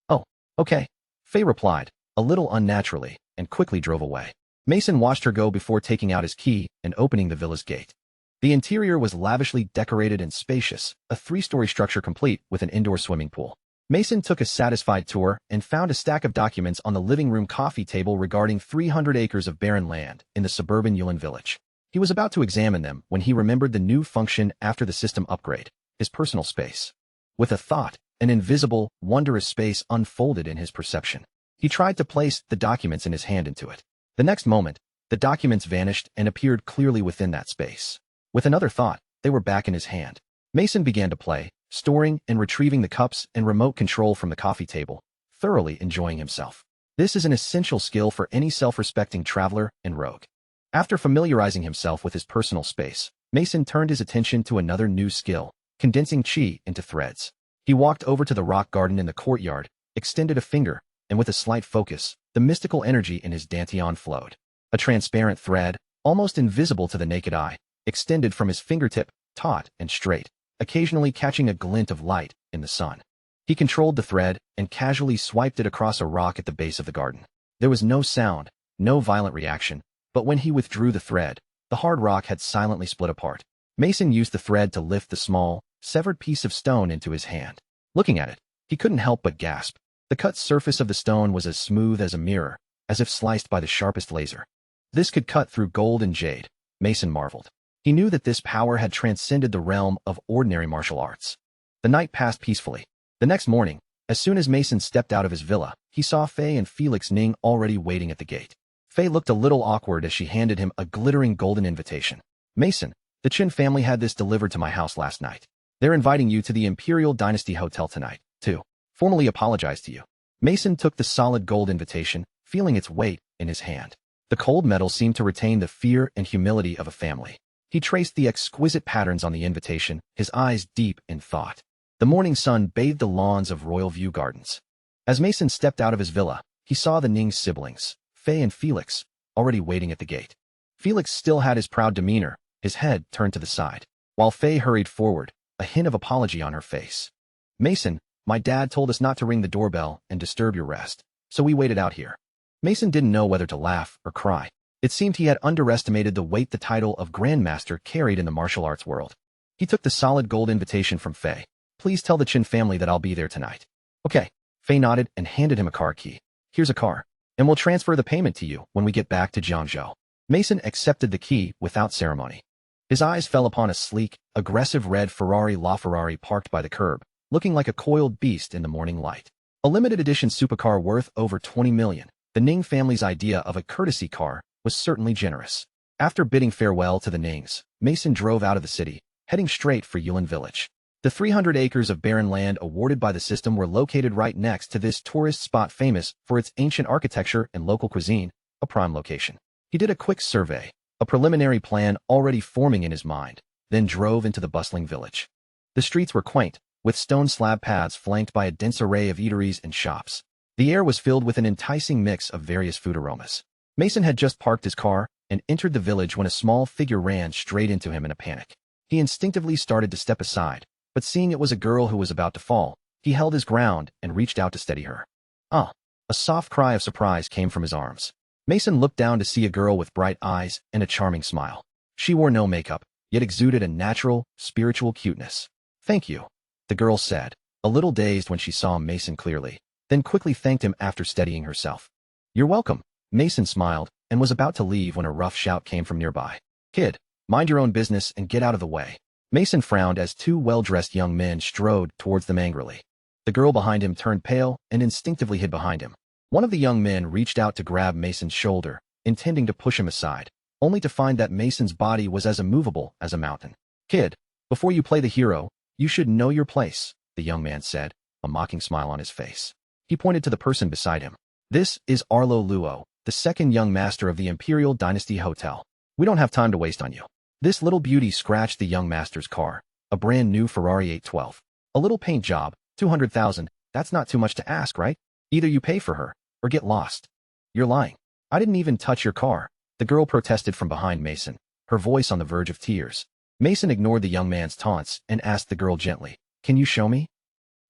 S1: "Oh, okay," Fei replied, a little unnaturally, and quickly drove away. Mason watched her go before taking out his key and opening the villa's gate. The interior was lavishly decorated and spacious, a 3-story structure complete with an indoor swimming pool. Mason took a satisfied tour and found a stack of documents on the living room coffee table regarding 300 acres of barren land in the suburban Yulin village. He was about to examine them when he remembered the new function after the system upgrade, his personal space. With a thought, an invisible, wondrous space unfolded in his perception. He tried to place the documents in his hand into it. The next moment, the documents vanished and appeared clearly within that space. With another thought, they were back in his hand. Mason began to play, storing and retrieving the cups and remote control from the coffee table, thoroughly enjoying himself. This is an essential skill for any self-respecting traveler and rogue. After familiarizing himself with his personal space, Mason turned his attention to another new skill, condensing chi into threads. He walked over to the rock garden in the courtyard, extended a finger, and with a slight focus, the mystical energy in his dantian flowed. A transparent thread, almost invisible to the naked eye, extended from his fingertip, taut and straight, occasionally catching a glint of light in the sun. He controlled the thread and casually swiped it across a rock at the base of the garden. There was no sound, no violent reaction, but when he withdrew the thread, the hard rock had silently split apart. Mason used the thread to lift the small, severed piece of stone into his hand. Looking at it, he couldn't help but gasp. The cut surface of the stone was as smooth as a mirror, as if sliced by the sharpest laser. This could cut through gold and jade, Mason marveled. He knew that this power had transcended the realm of ordinary martial arts. The night passed peacefully. The next morning, as soon as Mason stepped out of his villa, he saw Fei and Felix Ning already waiting at the gate. Fei looked a little awkward as she handed him a glittering golden invitation. "Mason, the Qin family had this delivered to my house last night. They're inviting you to the Imperial Dynasty Hotel tonight, too. Formally apologize to you." Mason took the solid gold invitation, feeling its weight in his hand. The cold metal seemed to retain the fear and humility of a family. He traced the exquisite patterns on the invitation, his eyes deep in thought. The morning sun bathed the lawns of Royal View Gardens. As Mason stepped out of his villa, he saw the Ning siblings, Fei and Felix, already waiting at the gate. Felix still had his proud demeanor, his head turned to the side, while Fei hurried forward, a hint of apology on her face. "Mason, my dad told us not to ring the doorbell and disturb your rest, so we waited out here." Mason didn't know whether to laugh or cry. It seemed he had underestimated the weight the title of Grandmaster carried in the martial arts world. He took the solid gold invitation from Fei. "Please tell the Qin family that I'll be there tonight." "Okay." Fei nodded and handed him a car key. "Here's a car, and we'll transfer the payment to you when we get back to Jiangzhou." Mason accepted the key without ceremony. His eyes fell upon a sleek, aggressive red Ferrari LaFerrari parked by the curb, looking like a coiled beast in the morning light. A limited edition supercar worth over 20 million. The Ning family's idea of a courtesy car was certainly generous. After bidding farewell to the Nings, Mason drove out of the city, heading straight for Yulin village. The 300 acres of barren land awarded by the system were located right next to this tourist spot famous for its ancient architecture and local cuisine, a prime location. He did a quick survey, a preliminary plan already forming in his mind, then drove into the bustling village. The streets were quaint, with stone slab paths flanked by a dense array of eateries and shops. The air was filled with an enticing mix of various food aromas. Mason had just parked his car and entered the village when a small figure ran straight into him in a panic. He instinctively started to step aside, but seeing it was a girl who was about to fall, he held his ground and reached out to steady her. Ah! A soft cry of surprise came from his arms. Mason looked down to see a girl with bright eyes and a charming smile. She wore no makeup, yet exuded a natural, spiritual cuteness. "Thank you," the girl said, a little dazed when she saw Mason clearly, then quickly thanked him after steadying herself. "You're welcome." Mason smiled and was about to leave when a rough shout came from nearby. "Kid, mind your own business and get out of the way." Mason frowned as two well-dressed young men strode towards them angrily. The girl behind him turned pale and instinctively hid behind him. One of the young men reached out to grab Mason's shoulder, intending to push him aside, only to find that Mason's body was as immovable as a mountain. "Kid, before you play the hero, you should know your place," the young man said, a mocking smile on his face. He pointed to the person beside him. "This is Arlo Luo, the second young master of the Imperial Dynasty Hotel. We don't have time to waste on you." This little beauty scratched the young master's car, a brand new Ferrari 812. "A little paint job, 200,000, that's not too much to ask, right? Either you pay for her, or get lost." "You're lying. I didn't even touch your car," the girl protested from behind Mason, her voice on the verge of tears. Mason ignored the young man's taunts and asked the girl gently, "Can you show me?"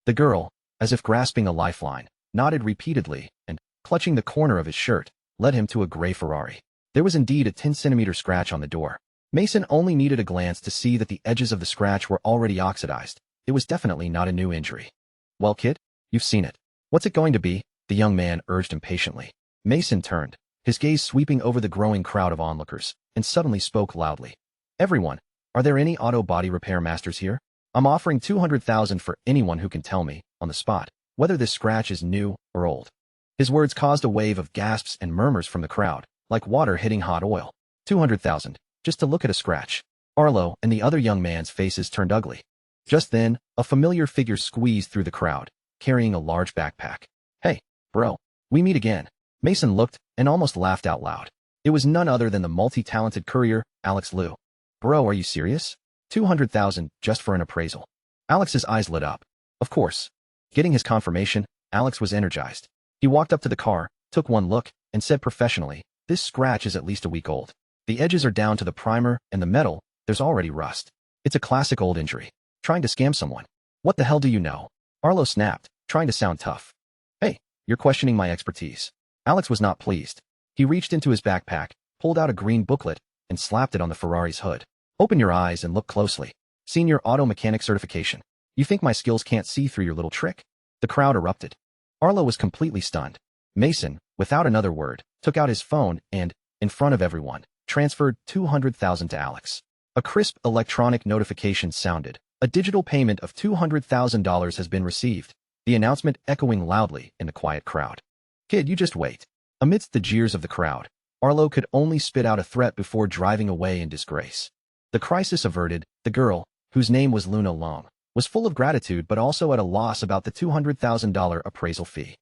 S1: The girl, as if grasping a lifeline, nodded repeatedly and, clutching the corner of his shirt, led him to a gray Ferrari. There was indeed a 10-centimeter scratch on the door. Mason only needed a glance to see that the edges of the scratch were already oxidized. It was definitely not a new injury. "Well, kid, you've seen it. What's it going to be?" the young man urged impatiently. Mason turned, his gaze sweeping over the growing crowd of onlookers, and suddenly spoke loudly. "Everyone, are there any auto body repair masters here? I'm offering 200,000 for anyone who can tell me, on the spot, whether this scratch is new or old." His words caused a wave of gasps and murmurs from the crowd, like water hitting hot oil. 200,000, just to look at a scratch. Arlo and the other young man's faces turned ugly. Just then, a familiar figure squeezed through the crowd, carrying a large backpack. "Hey, bro, we meet again." Mason looked and almost laughed out loud. It was none other than the multi-talented courier, Alex Liu. "Bro, are you serious? 200,000 just for an appraisal?" Alex's eyes lit up. Of course. Getting his confirmation, Alex was energized. He walked up to the car, took one look, and said professionally, "This scratch is at least a week old. The edges are down to the primer, and the metal, there's already rust. It's a classic old injury. Trying to scam someone." "What the hell do you know?" Arlo snapped, trying to sound tough. "Hey, you're questioning my expertise." Alex was not pleased. He reached into his backpack, pulled out a green booklet, and slapped it on the Ferrari's hood. "Open your eyes and look closely. Senior Auto Mechanic Certification. You think my skills can't see through your little trick?" The crowd erupted. Arlo was completely stunned. Mason, without another word, took out his phone and, in front of everyone, transferred 200,000 to Alex. A crisp electronic notification sounded. "A digital payment of $200,000 has been received," the announcement echoing loudly in the quiet crowd. "Kid, you just wait." Amidst the jeers of the crowd, Arlo could only spit out a threat before driving away in disgrace. The crisis averted, the girl, whose name was Luna Long, was full of gratitude but also at a loss about the $200,000 appraisal fee.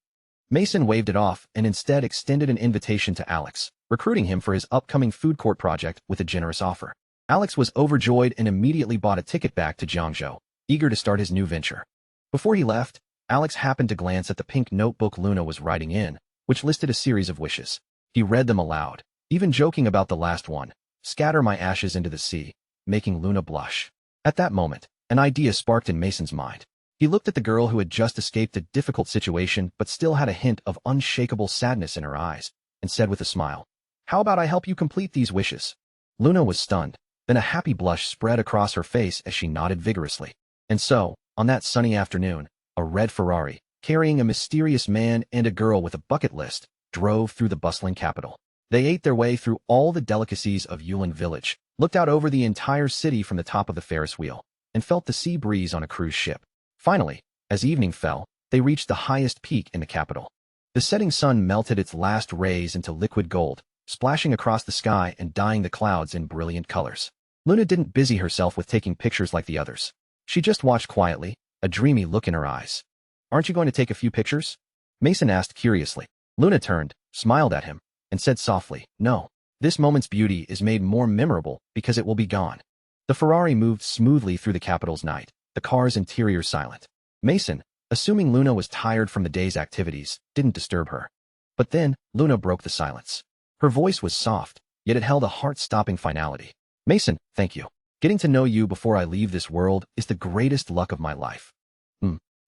S1: Mason waved it off and instead extended an invitation to Alex, recruiting him for his upcoming food court project with a generous offer. Alex was overjoyed and immediately bought a ticket back to Jiangzhou, eager to start his new venture. Before he left, Alex happened to glance at the pink notebook Luna was writing in, which listed a series of wishes. He read them aloud, even joking about the last one, "Scatter my ashes into the sea," making Luna blush. At that moment, an idea sparked in Mason's mind. He looked at the girl who had just escaped a difficult situation but still had a hint of unshakable sadness in her eyes, and said with a smile, "How about I help you complete these wishes?" Luna was stunned. Then a happy blush spread across her face as she nodded vigorously. And so, on that sunny afternoon, a red Ferrari, carrying a mysterious man and a girl with a bucket list, drove through the bustling capital. They ate their way through all the delicacies of Yulin Village, looked out over the entire city from the top of the Ferris wheel, and felt the sea breeze on a cruise ship. Finally, as evening fell, they reached the highest peak in the capital. The setting sun melted its last rays into liquid gold, splashing across the sky and dyeing the clouds in brilliant colors. Luna didn't busy herself with taking pictures like the others. She just watched quietly, a dreamy look in her eyes. "Aren't you going to take a few pictures?" Mason asked curiously. Luna turned, smiled at him, and said softly, "No. This moment's beauty is made more memorable because it will be gone." The Ferrari moved smoothly through the capital's night, the car's interior silent. Mason, assuming Luna was tired from the day's activities, didn't disturb her. But then, Luna broke the silence. Her voice was soft, yet it held a heart-stopping finality. Mason, thank you. Getting to know you before I leave this world is the greatest luck of my life.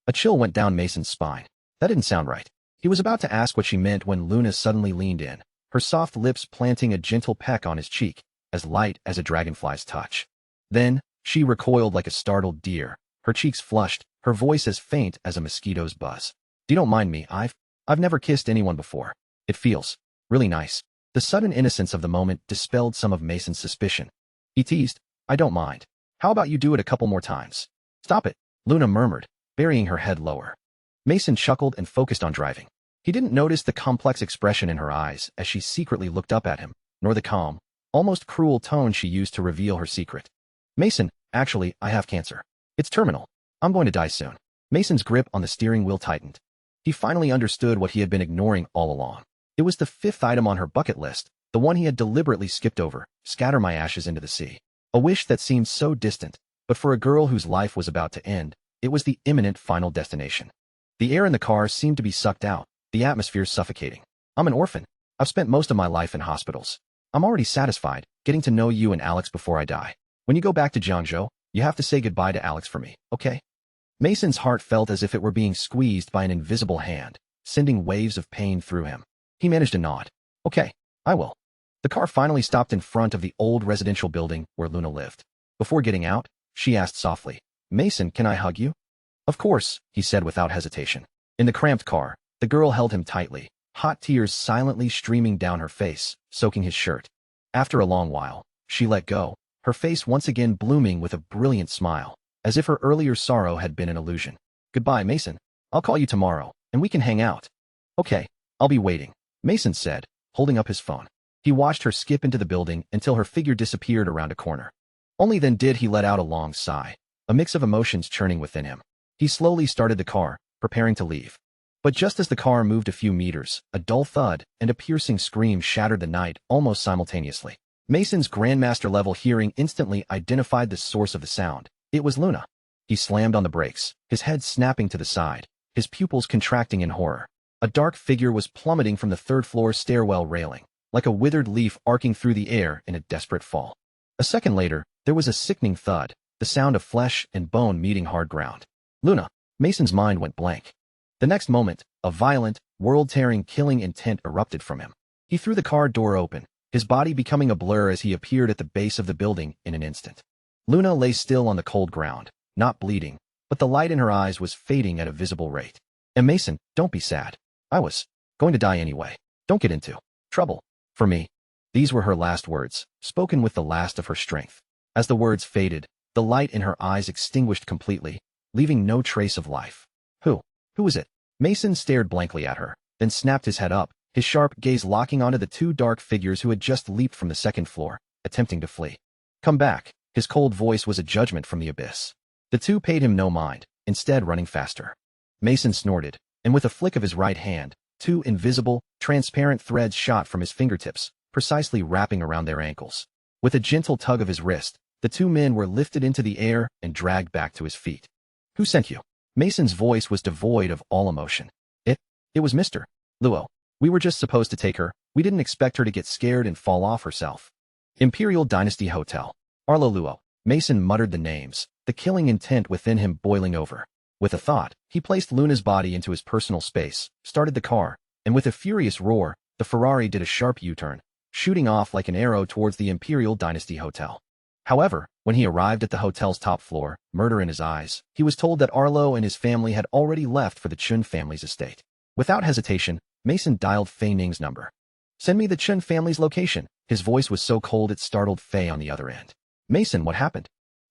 S1: A chill went down Mason's spine. That didn't sound right. He was about to ask what she meant when Luna suddenly leaned in, her soft lips planting a gentle peck on his cheek, as light as a dragonfly's touch. Then, she recoiled like a startled deer, her cheeks flushed, her voice as faint as a mosquito's buzz. You don't mind me, I've never kissed anyone before. It feels really nice. The sudden innocence of the moment dispelled some of Mason's suspicion. He teased, I don't mind. How about you do it a couple more times? Stop it, Luna murmured, burying her head lower. Mason chuckled and focused on driving. He didn't notice the complex expression in her eyes as she secretly looked up at him, nor the calm, almost cruel tone she used to reveal her secret. Mason, actually, I have cancer. It's terminal. I'm going to die soon. Mason's grip on the steering wheel tightened. He finally understood what he had been ignoring all along. It was the 5th item on her bucket list, the one he had deliberately skipped over, scatter my ashes into the sea. A wish that seemed so distant, but for a girl whose life was about to end, it was the imminent final destination. The air in the car seemed to be sucked out, the atmosphere suffocating. I'm an orphan. I've spent most of my life in hospitals. I'm already satisfied, getting to know you and Alex before I die. When you go back to Jiangzhou, you have to say goodbye to Alex for me, okay? Mason's heart felt as if it were being squeezed by an invisible hand, sending waves of pain through him. He managed a nod. Okay, I will. The car finally stopped in front of the old residential building where Luna lived. Before getting out, she asked softly, Mason, can I hug you? Of course, he said without hesitation. In the cramped car, the girl held him tightly, hot tears silently streaming down her face, soaking his shirt. After a long while, she let go, her face once again blooming with a brilliant smile, as if her earlier sorrow had been an illusion. Goodbye, Mason. I'll call you tomorrow, and we can hang out. Okay, I'll be waiting, Mason said, holding up his phone. He watched her skip into the building until her figure disappeared around a corner. Only then did he let out a long sigh, a mix of emotions churning within him. He slowly started the car, preparing to leave. But just as the car moved a few meters, a dull thud and a piercing scream shattered the night almost simultaneously. Mason's Grandmaster-level hearing instantly identified the source of the sound. It was Luna. He slammed on the brakes, his head snapping to the side, his pupils contracting in horror. A dark figure was plummeting from the third-floor stairwell railing, like a withered leaf arcing through the air in a desperate fall. A second later, there was a sickening thud, the sound of flesh and bone meeting hard ground. Luna. Mason's mind went blank. The next moment, a violent, world-tearing killing intent erupted from him. He threw the car door open, his body becoming a blur as he appeared at the base of the building in an instant. Luna lay still on the cold ground, not bleeding, but the light in her eyes was fading at a visible rate. And Mason, don't be sad. I was going to die anyway. Don't get into trouble. For me. These were her last words, spoken with the last of her strength. As the words faded, the light in her eyes extinguished completely, leaving no trace of life. Who is it? Mason stared blankly at her, then snapped his head up, his sharp gaze locking onto the 2 dark figures who had just leaped from the 2nd floor, attempting to flee. Come back. His cold voice was a judgment from the abyss. The 2 paid him no mind, instead running faster. Mason snorted, and with a flick of his right hand, 2 invisible, transparent threads shot from his fingertips, precisely wrapping around their ankles. With a gentle tug of his wrist, the 2 men were lifted into the air and dragged back to his feet. Who sent you? Mason's voice was devoid of all emotion. It was Mr. Luo. We were just supposed to take her. We didn't expect her to get scared and fall off herself. Imperial Dynasty Hotel. Arlo Luo. Mason muttered the names, the killing intent within him boiling over. With a thought, he placed Luna's body into his personal space, started the car, and with a furious roar, the Ferrari did a sharp U-turn, shooting off like an arrow towards the Imperial Dynasty Hotel. However, when he arrived at the hotel's top floor, murder in his eyes, he was told that Arlo and his family had already left for the Chun family's estate. Without hesitation, Mason dialed Fei Ning's number. Send me the Chun family's location. His voice was so cold it startled Fei on the other end. Mason, what happened?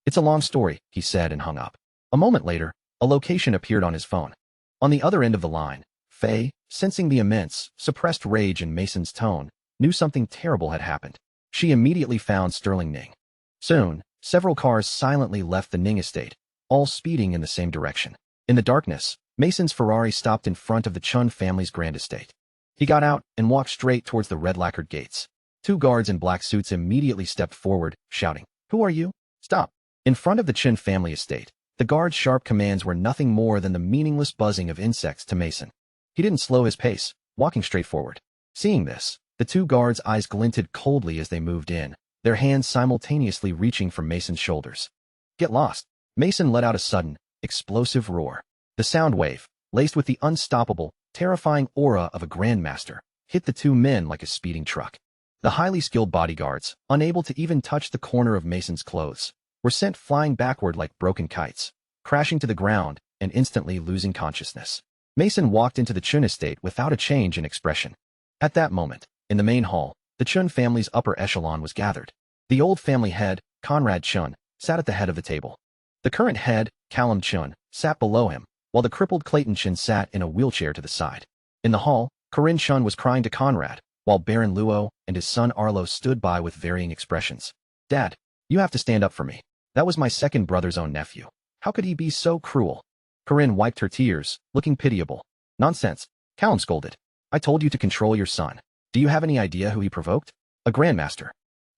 S1: It's a long story, he said and hung up. A moment later, a location appeared on his phone. On the other end of the line, Fei, sensing the immense, suppressed rage in Mason's tone, knew something terrible had happened. She immediately found Sterling Ning. Soon, several cars silently left the Ning estate, all speeding in the same direction. In the darkness, Mason's Ferrari stopped in front of the Chun family's grand estate. He got out and walked straight towards the red lacquered gates. 2 guards in black suits immediately stepped forward, shouting, "Who are you? Stop!" In front of the Chun family estate, The guard's sharp commands were nothing more than the meaningless buzzing of insects to Mason. He didn't slow his pace, walking straight forward. Seeing this, the two guards' eyes glinted coldly as they moved in, their hands simultaneously reaching for Mason's shoulders. Get lost! Mason let out a sudden, explosive roar. The sound wave, laced with the unstoppable, terrifying aura of a grandmaster, hit the two men like a speeding truck. The highly skilled bodyguards, unable to even touch the corner of Mason's clothes, were sent flying backward like broken kites, crashing to the ground and instantly losing consciousness. Mason walked into the Chun estate without a change in expression. At that moment, in the main hall, the Chun family's upper echelon was gathered. The old family head, Conrad Chun, sat at the head of the table. The current head, Callum Chun, sat below him, while the crippled Clayton Chun sat in a wheelchair to the side. In the hall, Corinne Chun was crying to Conrad, while Baron Luo and his son Arlo stood by with varying expressions. Dad, you have to stand up for me. That was my second brother's own nephew. How could he be so cruel? Corinne wiped her tears, looking pitiable. Nonsense, Callum scolded. I told you to control your son. Do you have any idea who he provoked? A grandmaster.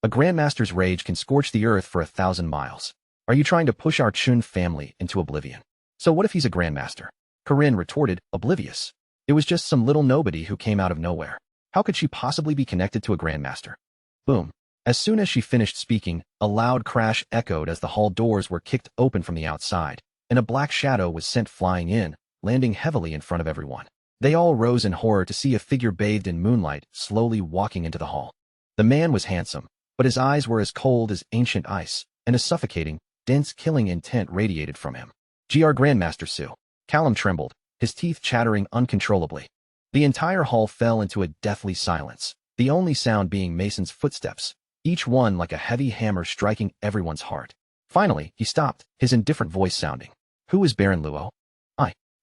S1: A grandmaster's rage can scorch the earth for 1,000 miles. Are you trying to push our Chun family into oblivion? So what if he's a grandmaster? Corinne retorted, oblivious. It was just some little nobody who came out of nowhere. How could she possibly be connected to a grandmaster? Boom. As soon as she finished speaking, a loud crash echoed as the hall doors were kicked open from the outside, and a black shadow was sent flying in, landing heavily in front of everyone. They all rose in horror to see a figure bathed in moonlight slowly walking into the hall. The man was handsome, but his eyes were as cold as ancient ice, and a suffocating, dense killing intent radiated from him. Gr Grandmaster Su. Callum trembled, his teeth chattering uncontrollably. The entire hall fell into a deathly silence, the only sound being Mason's footsteps, each one like a heavy hammer striking everyone's heart. Finally, he stopped, his indifferent voice sounding. Who is Baron Luo?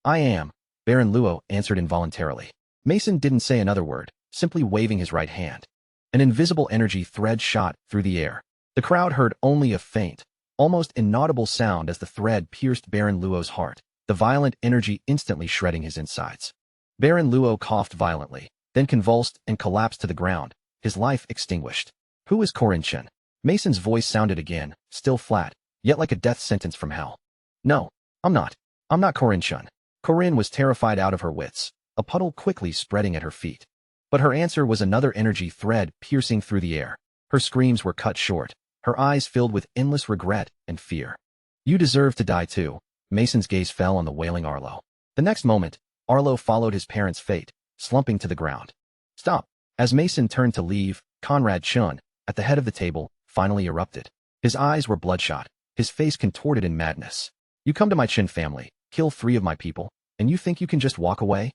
S1: I am. Baron Luo answered involuntarily. Mason didn't say another word, simply waving his right hand. An invisible energy thread shot through the air. The crowd heard only a faint, almost inaudible sound as the thread pierced Baron Luo's heart, the violent energy instantly shredding his insides. Baron Luo coughed violently, then convulsed and collapsed to the ground, his life extinguished. Who is Corinne Chen? Mason's voice sounded again, still flat, yet like a death sentence from hell. No, I'm not. I'm not Corinne Chen. Corinne was terrified out of her wits, a puddle quickly spreading at her feet. But her answer was another energy thread piercing through the air. Her screams were cut short, her eyes filled with endless regret and fear. You deserve to die too. Mason's gaze fell on the wailing Arlo. The next moment, Arlo followed his parents' fate, slumping to the ground. Stop. As Mason turned to leave, Conrad Chun, at the head of the table, finally erupted. His eyes were bloodshot, his face contorted in madness. You come to my Chin family, kill 3 of my people, and you think you can just walk away?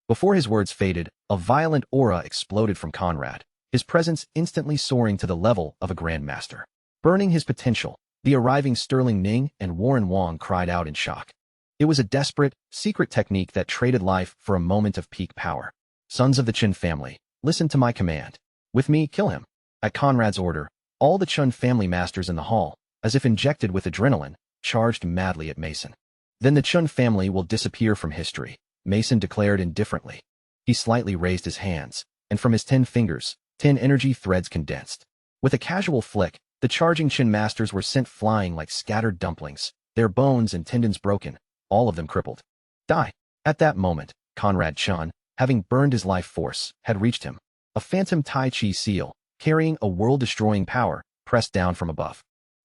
S1: Before his words faded, a violent aura exploded from Conrad, his presence instantly soaring to the level of a grandmaster. Burning his potential, the arriving Sterling Ning and Warren Wong cried out in shock. It was a desperate, secret technique that traded life for a moment of peak power. Sons of the Chin family, listen to my command. With me, kill him. At Conrad's order, all the Chun family masters in the hall, as if injected with adrenaline, charged madly at Mason. Then the Chun family will disappear from history, Mason declared indifferently. He slightly raised his hands, and from his 10 fingers, 10 energy threads condensed. With a casual flick, the charging Chin masters were sent flying like scattered dumplings, their bones and tendons broken, all of them crippled. Die. At that moment, Conrad Chun, having burned his life force, had reached him. A phantom Tai Chi seal, carrying a world-destroying power, pressed down from above.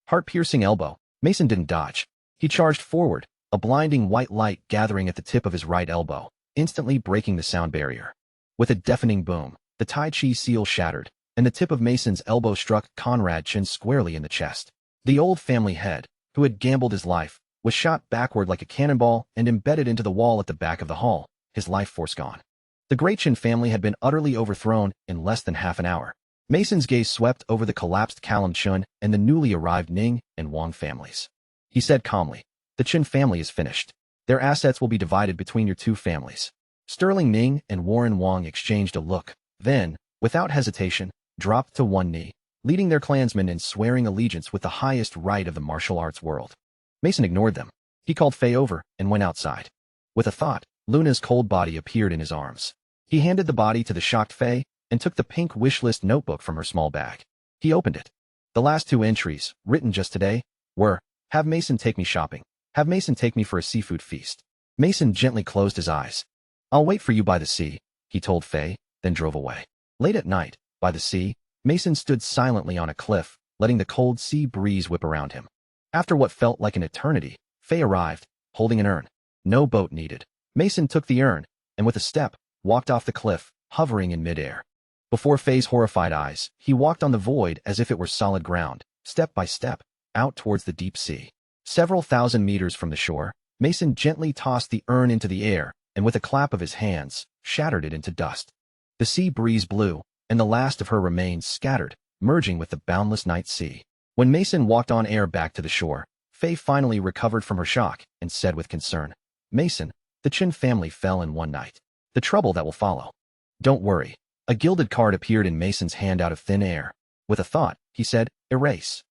S1: Heart-piercing elbow. Mason didn't dodge. He charged forward, a blinding white light gathering at the tip of his right elbow, instantly breaking the sound barrier. With a deafening boom, the Tai Chi seal shattered, and the tip of Mason's elbow struck Conrad Chin squarely in the chest. The old family head, who had gambled his life, was shot backward like a cannonball and embedded into the wall at the back of the hall, his life force gone. The great Chin family had been utterly overthrown in less than half an hour. Mason's gaze swept over the collapsed Callum Chun and the newly arrived Ning and Wong families. He said calmly, the Chin family is finished. Their assets will be divided between your 2 families. Sterling Ning and Warren Wong exchanged a look, then, without hesitation, dropped to one knee, leading their clansmen in swearing allegiance with the highest right of the martial arts world. Mason ignored them. He called Faye over and went outside. With a thought, Luna's cold body appeared in his arms. He handed the body to the shocked Faye and took the pink wish list notebook from her small bag. He opened it. The last 2 entries, written just today, were, have Mason take me shopping, Have Mason take me for a seafood feast. Mason gently closed his eyes. I'll wait for you by the sea, he told Faye, then drove away. Late at night, by the sea, Mason stood silently on a cliff, letting the cold sea breeze whip around him. After what felt like an eternity, Faye arrived, holding an urn. No boat needed. Mason took the urn, and with a step, walked off the cliff, hovering in midair. Before Faye's horrified eyes, he walked on the void as if it were solid ground, step by step, out towards the deep sea. Several thousand meters from the shore, Mason gently tossed the urn into the air, and with a clap of his hands, shattered it into dust. The sea breeze blew, and the last of her remains scattered, merging with the boundless night sea. When Mason walked on air back to the shore, Faye finally recovered from her shock and said with concern, Mason, the Chen family fell in one night. The trouble that will follow. Don't worry. A gilded card appeared in Mason's hand out of thin air. With a thought, he said, erase.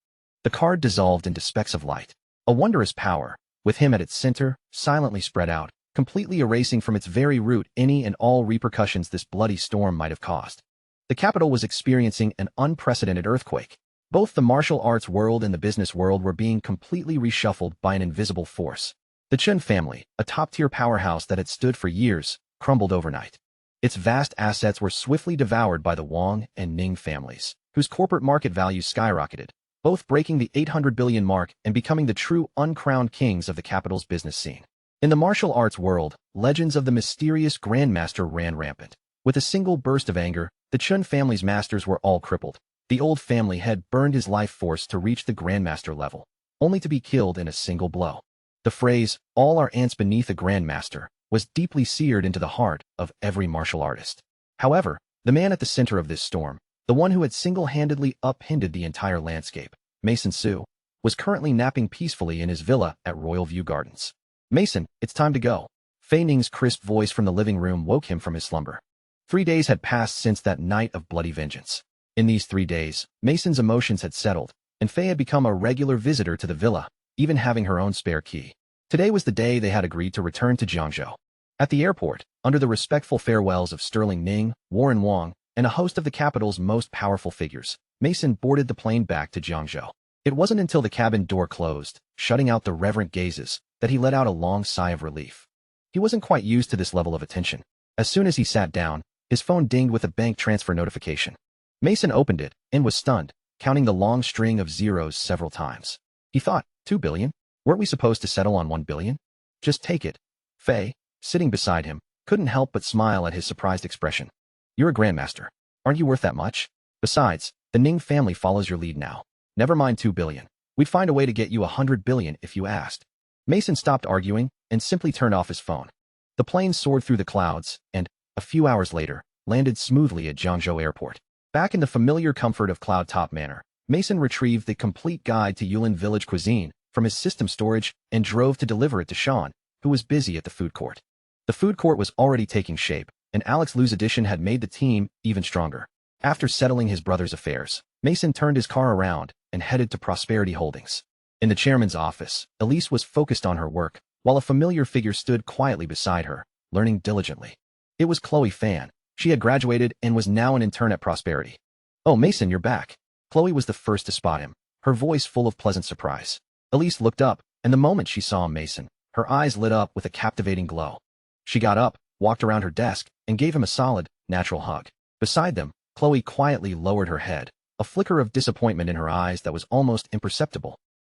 S1: The card dissolved into specks of light. A wondrous power, with him at its center, silently spread out, completely erasing from its very root any and all repercussions this bloody storm might have caused. The capital was experiencing an unprecedented earthquake. Both the martial arts world and the business world were being completely reshuffled by an invisible force. The Chen family, a top-tier powerhouse that had stood for years, crumbled overnight. Its vast assets were swiftly devoured by the Wang and Ning families, whose corporate market values skyrocketed, both breaking the 800 billion mark and becoming the true uncrowned kings of the capital's business scene. In the martial arts world, legends of the mysterious Grandmaster ran rampant. With a single burst of anger, the Chen family's masters were all crippled. The old family had burned his life force to reach the Grandmaster level, only to be killed in a single blow. The phrase, all are ants beneath a Grandmaster, was deeply seared into the heart of every martial artist. However, the man at the center of this storm, the one who had single-handedly upended the entire landscape, Mason Su, was currently napping peacefully in his villa at Royal View Gardens. Mason, it's time to go. Fei Ning's crisp voice from the living room woke him from his slumber. 3 days had passed since that night of bloody vengeance. In these 3 days, Mason's emotions had settled, and Fei had become a regular visitor to the villa, even having her own spare key. Today was the day they had agreed to return to Jiangzhou. At the airport, under the respectful farewells of Sterling Ning, Warren Wang, and a host of the capital's most powerful figures, Mason boarded the plane back to Jiangzhou. It wasn't until the cabin door closed, shutting out the reverent gazes, that he let out a long sigh of relief. He wasn't quite used to this level of attention. As soon as he sat down, his phone dinged with a bank transfer notification. Mason opened it and was stunned, counting the long string of zeros several times. He thought, 2 billion? Weren't we supposed to settle on 1 billion? Just take it. Fei, sitting beside him, couldn't help but smile at his surprised expression. You're a grandmaster. Aren't you worth that much? Besides, the Ning family follows your lead now. Never mind 2 billion. We'd find a way to get you 100 billion if you asked. Mason stopped arguing and simply turned off his phone. The plane soared through the clouds and, a few hours later, landed smoothly at Jiangzhou Airport. Back in the familiar comfort of Cloud Top Manor, Mason retrieved the complete guide to Yulin village cuisine from his system storage and drove to deliver it to Sean, who was busy at the food court. The food court was already taking shape, and Alex Liu's addition had made the team even stronger. After settling his brother's affairs, Mason turned his car around and headed to Prosperity Holdings. In the chairman's office, Elise was focused on her work, while a familiar figure stood quietly beside her, learning diligently. It was Chloe Fan. She had graduated and was now an intern at Prosperity. Oh, Mason, you're back. Chloe was the first to spot him, her voice full of pleasant surprise. Elise looked up, and the moment she saw Mason, her eyes lit up with a captivating glow. She got up, walked around her desk, and gave him a solid, natural hug. Beside them, Chloe quietly lowered her head, a flicker of disappointment in her eyes that was almost imperceptible.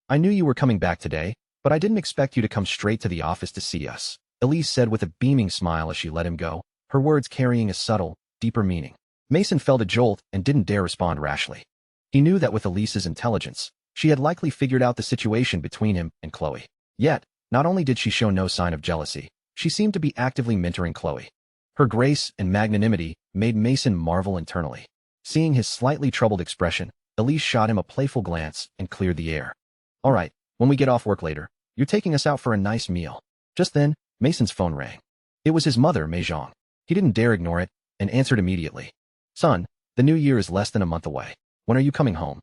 S1: I knew you were coming back today, but I didn't expect you to come straight to the office to see us, Elise said with a beaming smile as she let him go, her words carrying a subtle, deeper meaning. Mason felt a jolt and didn't dare respond rashly. He knew that with Elise's intelligence, she had likely figured out the situation between him and Chloe. Yet, not only did she show no sign of jealousy, she seemed to be actively mentoring Chloe. Her grace and magnanimity made Mason marvel internally. Seeing his slightly troubled expression, Elise shot him a playful glance and cleared the air. All right, when we get off work later, you're taking us out for a nice meal. Just then, Mason's phone rang. It was his mother, Mei Zhang. He didn't dare ignore it and answered immediately. Son, the new year is less than a month away. When are you coming home?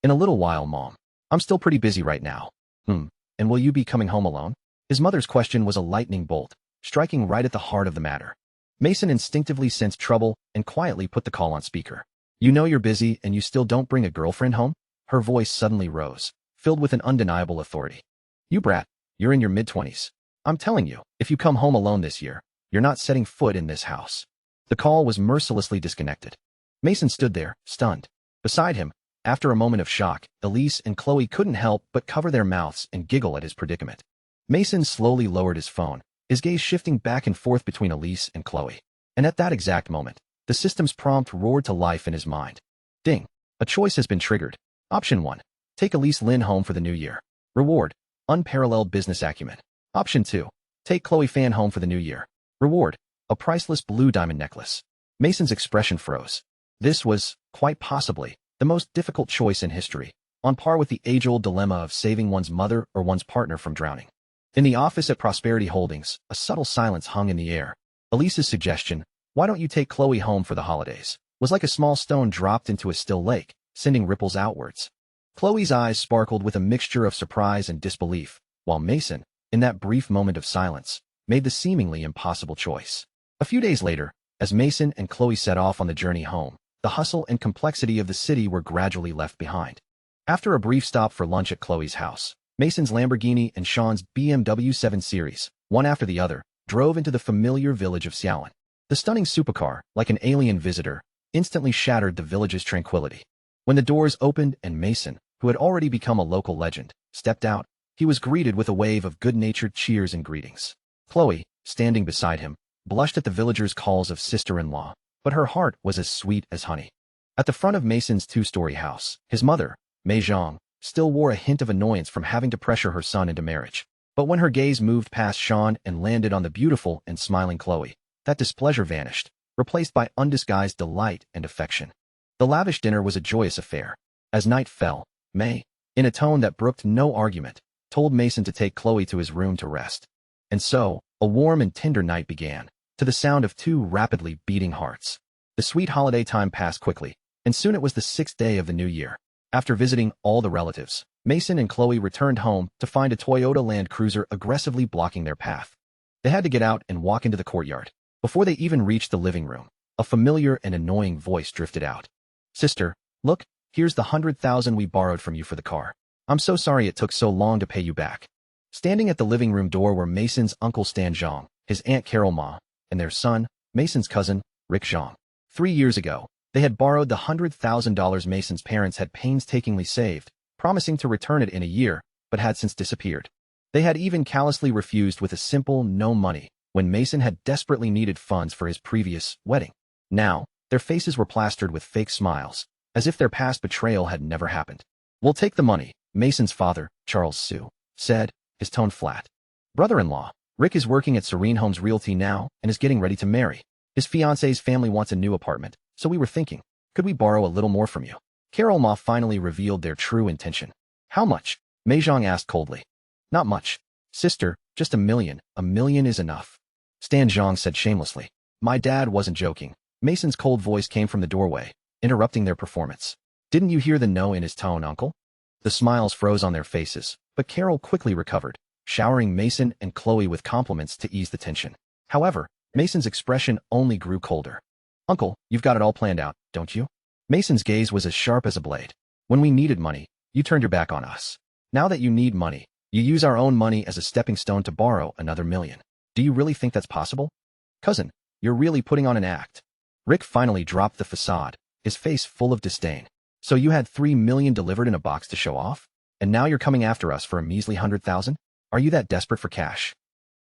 S1: In a little while, Mom. I'm still pretty busy right now. And will you be coming home alone? His mother's question was a lightning bolt, striking right at the heart of the matter. Mason instinctively sensed trouble and quietly put the call on speaker. You know you're busy and you still don't bring a girlfriend home? Her voice suddenly rose, filled with an undeniable authority. You brat, You're in your mid-20s. I'm telling you, if you come home alone this year, you're not setting foot in this house. The call was mercilessly disconnected. Mason stood there, stunned. Beside him, after a moment of shock, Elise and Chloe couldn't help but cover their mouths and giggle at his predicament. Mason slowly lowered his phone, his gaze shifting back and forth between Elise and Chloe. And at that exact moment, the system's prompt roared to life in his mind. Ding. A choice has been triggered. Option 1. Take Elise Lynn home for the new year. Reward. Unparalleled business acumen. Option 2. Take Chloe Fan home for the new year. Reward. A priceless blue diamond necklace. Mason's expression froze. This was, quite possibly, the most difficult choice in history, on par with the age-old dilemma of saving one's mother or one's partner from drowning. In the office at Prosperity Holdings, a subtle silence hung in the air. Elise's suggestion, "Why don't you take Chloe home for the holidays?" was like a small stone dropped into a still lake, sending ripples outwards. Chloe's eyes sparkled with a mixture of surprise and disbelief, while Mason, in that brief moment of silence, made the seemingly impossible choice. A few days later, as Mason and Chloe set off on the journey home, the hustle and complexity of the city were gradually left behind. After a brief stop for lunch at Chloe's house, Mason's Lamborghini and Sean's BMW 7 Series, one after the other, drove into the familiar village of Xiaolan. The stunning supercar, like an alien visitor, instantly shattered the village's tranquility. When the doors opened and Mason, who had already become a local legend, stepped out, he was greeted with a wave of good-natured cheers and greetings. Chloe, standing beside him, blushed at the villagers' calls of sister-in-law, but her heart was as sweet as honey. At the front of Mason's two-story house, his mother, Mei Zhang, still wore a hint of annoyance from having to pressure her son into marriage. But when her gaze moved past Sean and landed on the beautiful and smiling Chloe, that displeasure vanished, replaced by undisguised delight and affection. The lavish dinner was a joyous affair. As night fell, Mei, in a tone that brooked no argument, told Mason to take Chloe to his room to rest. And so, a warm and tender night began, to the sound of two rapidly beating hearts. The sweet holiday time passed quickly, and soon it was the 6th day of the new year. After visiting all the relatives, Mason and Chloe returned home to find a Toyota Land Cruiser aggressively blocking their path. They had to get out and walk into the courtyard. Before they even reached the living room, a familiar and annoying voice drifted out. "Sister, look, here's the 100,000 we borrowed from you for the car. I'm so sorry it took so long to pay you back." Standing at the living room door were Mason's uncle Stan Zhang, his aunt Carol Ma, and their son, Mason's cousin, Rick Zhang. 3 years ago, they had borrowed the $100,000 Mason's parents had painstakingly saved, promising to return it in a year, but had since disappeared. They had even callously refused with a simple no money when Mason had desperately needed funds for his previous wedding. Now, their faces were plastered with fake smiles, as if their past betrayal had never happened. "We'll take the money," Mason's father, Charles Su, said, his tone flat. "Brother-in-law, Rick is working at Serene Homes Realty now and is getting ready to marry. His fiancée's family wants a new apartment, so we were thinking, could we borrow a little more from you?" Carol Ma finally revealed their true intention. "How much?" Mei Zhang asked coldly. "Not much. Sister, just $1 million. $1 million is enough." Stan Zhang said shamelessly. "My dad wasn't joking." Mason's cold voice came from the doorway, interrupting their performance. "Didn't you hear the no in his tone, uncle?" The smiles froze on their faces, but Carol quickly recovered, showering Mason and Chloe with compliments to ease the tension. However, Mason's expression only grew colder. "Uncle, you've got it all planned out, don't you?" Mason's gaze was as sharp as a blade. "When we needed money, you turned your back on us. Now that you need money, you use our own money as a stepping stone to borrow another $1 million. Do you really think that's possible? Cousin, you're really putting on an act." Rick finally dropped the facade, his face full of disdain. "So you had $3 million delivered in a box to show off? And now you're coming after us for a measly 100,000? Are you that desperate for cash?"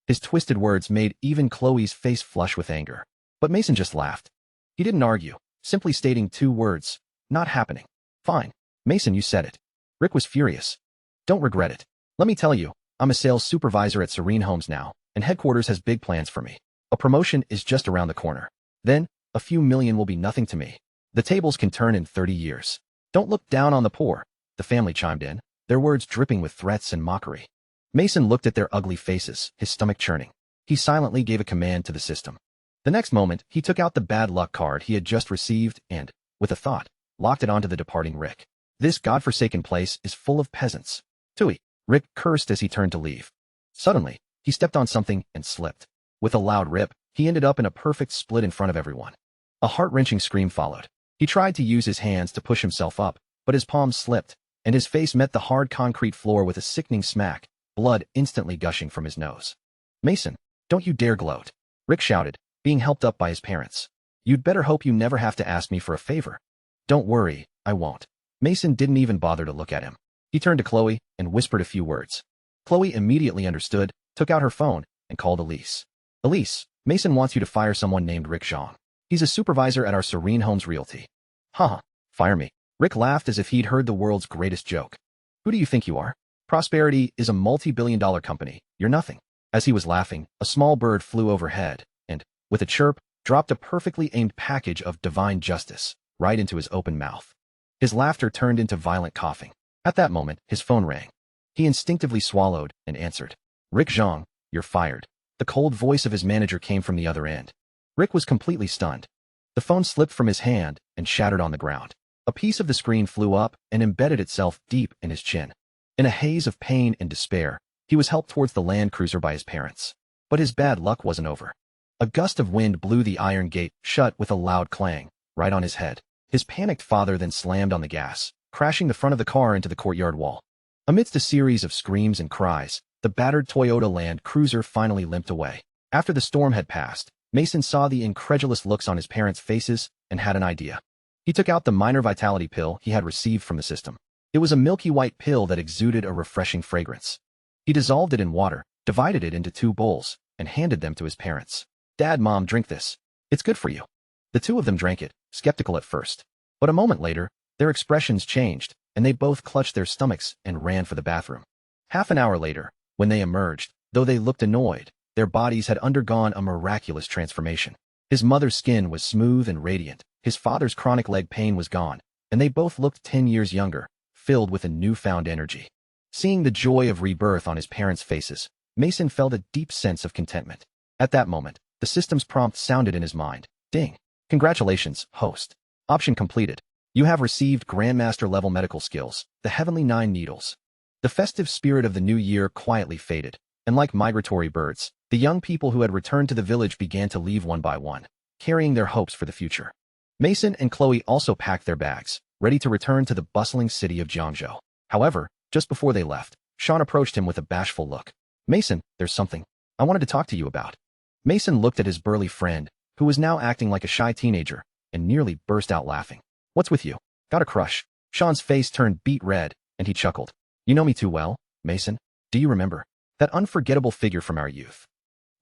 S1: His twisted words made even Chloe's face flush with anger. But Mason just laughed. He didn't argue, simply stating 2 words, "Not happening." "Fine. Mason, you said it." Rick was furious. "Don't regret it. Let me tell you, I'm a sales supervisor at Serene Homes now, and headquarters has big plans for me. A promotion is just around the corner. Then, a few million will be nothing to me. The tables can turn in 30 years. Don't look down on the poor," the family chimed in, their words dripping with threats and mockery. Mason looked at their ugly faces, his stomach churning. He silently gave a command to the system. The next moment, he took out the bad luck card he had just received and, with a thought, locked it onto the departing Rick. "This godforsaken place is full of peasants." "Tooey," Rick cursed as he turned to leave. Suddenly, he stepped on something and slipped. With a loud rip, he ended up in a perfect split in front of everyone. A heart-wrenching scream followed. He tried to use his hands to push himself up, but his palms slipped, and his face met the hard concrete floor with a sickening smack, blood instantly gushing from his nose. "Mason, don't you dare gloat," Rick shouted, being helped up by his parents. "You'd better hope you never have to ask me for a favor." "Don't worry, I won't." Mason didn't even bother to look at him. He turned to Chloe and whispered a few words. Chloe immediately understood, took out her phone, and called Elise. "Elise, Mason wants you to fire someone named Rick Zhang. He's a supervisor at our Serene Homes Realty." "Haha, fire me." Rick laughed as if he'd heard the world's greatest joke. "Who do you think you are? Prosperity is a multi-billion-dollar company. You're nothing." As he was laughing, a small bird flew overhead and, with a chirp, dropped a perfectly aimed package of divine justice right into his open mouth. His laughter turned into violent coughing. At that moment, his phone rang. He instinctively swallowed and answered. "Rick Zhang, you're fired." The cold voice of his manager came from the other end. Rick was completely stunned. The phone slipped from his hand and shattered on the ground. A piece of the screen flew up and embedded itself deep in his chin. In a haze of pain and despair, he was helped towards the Land Cruiser by his parents. But his bad luck wasn't over. A gust of wind blew the iron gate shut with a loud clang, right on his head. His panicked father then slammed on the gas, crashing the front of the car into the courtyard wall. Amidst a series of screams and cries, the battered Toyota Land Cruiser finally limped away. After the storm had passed, Mason saw the incredulous looks on his parents' faces and had an idea. He took out the minor vitality pill he had received from the system. It was a milky white pill that exuded a refreshing fragrance. He dissolved it in water, divided it into 2 bowls, and handed them to his parents. "Dad, Mom, drink this. It's good for you." The two of them drank it, skeptical at first. But a moment later, their expressions changed, and they both clutched their stomachs and ran for the bathroom. Half an hour later, when they emerged, though they looked annoyed, their bodies had undergone a miraculous transformation. His mother's skin was smooth and radiant, his father's chronic leg pain was gone, and they both looked 10 years younger, filled with a newfound energy. Seeing the joy of rebirth on his parents' faces, Mason felt a deep sense of contentment. At that moment, the system's prompt sounded in his mind. Ding. "Congratulations, host. Option completed. You have received Grandmaster-level medical skills, the Heavenly 9 Needles." The festive spirit of the new year quietly faded, and like migratory birds, the young people who had returned to the village began to leave one by one, carrying their hopes for the future. Mason and Chloe also packed their bags, ready to return to the bustling city of Jiangzhou. However, just before they left, Sean approached him with a bashful look. "Mason, there's something I wanted to talk to you about." Mason looked at his burly friend, who was now acting like a shy teenager, and nearly burst out laughing. "What's with you? Got a crush?" Sean's face turned beet red, and he chuckled. "You know me too well, Mason. Do you remember that unforgettable figure from our youth?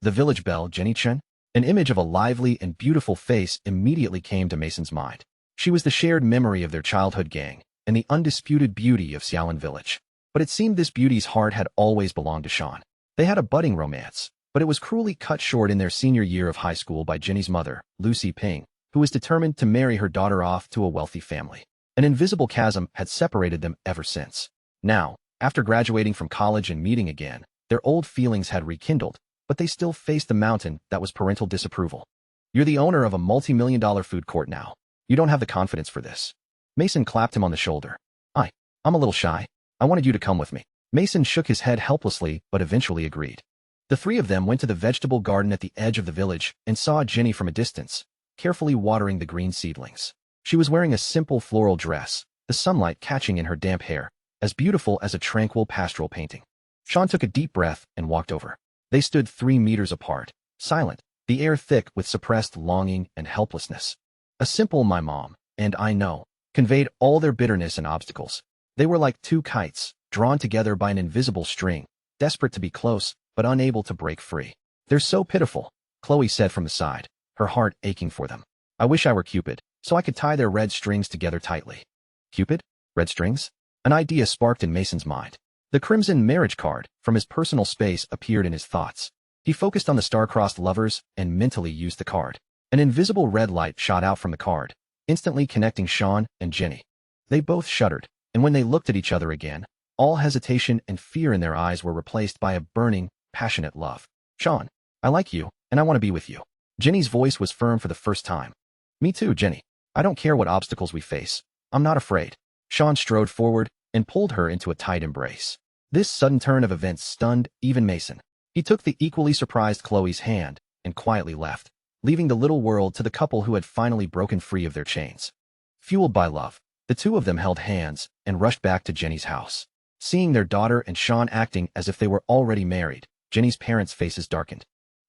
S1: The village belle, Jenny Chen?" An image of a lively and beautiful face immediately came to Mason's mind. She was the shared memory of their childhood gang, and the undisputed beauty of Xiaolin Village. But it seemed this beauty's heart had always belonged to Sean. They had a budding romance, but it was cruelly cut short in their senior year of high school by Jenny's mother, Lucy Ping, who was determined to marry her daughter off to a wealthy family. An invisible chasm had separated them ever since. Now, after graduating from college and meeting again, their old feelings had rekindled, but they still faced the mountain that was parental disapproval. "You're the owner of a multi-million-dollar food court now. You don't have the confidence for this." Mason clapped him on the shoulder. I'm a little shy. I wanted you to come with me." Mason shook his head helplessly, but eventually agreed. The three of them went to the vegetable garden at the edge of the village and saw Jenny from a distance, carefully watering the green seedlings. She was wearing a simple floral dress, the sunlight catching in her damp hair, as beautiful as a tranquil pastoral painting. Sean took a deep breath and walked over. They stood 3 meters apart, silent, the air thick with suppressed longing and helplessness. A simple "my mom, and I know," conveyed all their bitterness and obstacles. They were like 2 kites, drawn together by an invisible string, desperate to be close, but unable to break free. "They're so pitiful," Chloe said from the side, her heart aching for them. "I wish I were Cupid, so I could tie their red strings together tightly." Cupid? Red strings? An idea sparked in Mason's mind. The crimson marriage card from his personal space appeared in his thoughts. He focused on the star-crossed lovers and mentally used the card. An invisible red light shot out from the card, instantly connecting Sean and Jenny. They both shuddered, and when they looked at each other again, all hesitation and fear in their eyes were replaced by a burning, passionate love. "Sean, I like you, and I want to be with you." Jenny's voice was firm for the first time. "Me too, Jenny. I don't care what obstacles we face. I'm not afraid." Sean strode forward and pulled her into a tight embrace. This sudden turn of events stunned even Mason. He took the equally surprised Chloe's hand and quietly left, leaving the little world to the couple who had finally broken free of their chains. Fueled by love, the two of them held hands and rushed back to Jenny's house. Seeing their daughter and Sean acting as if they were already married, Jenny's parents' faces darkened.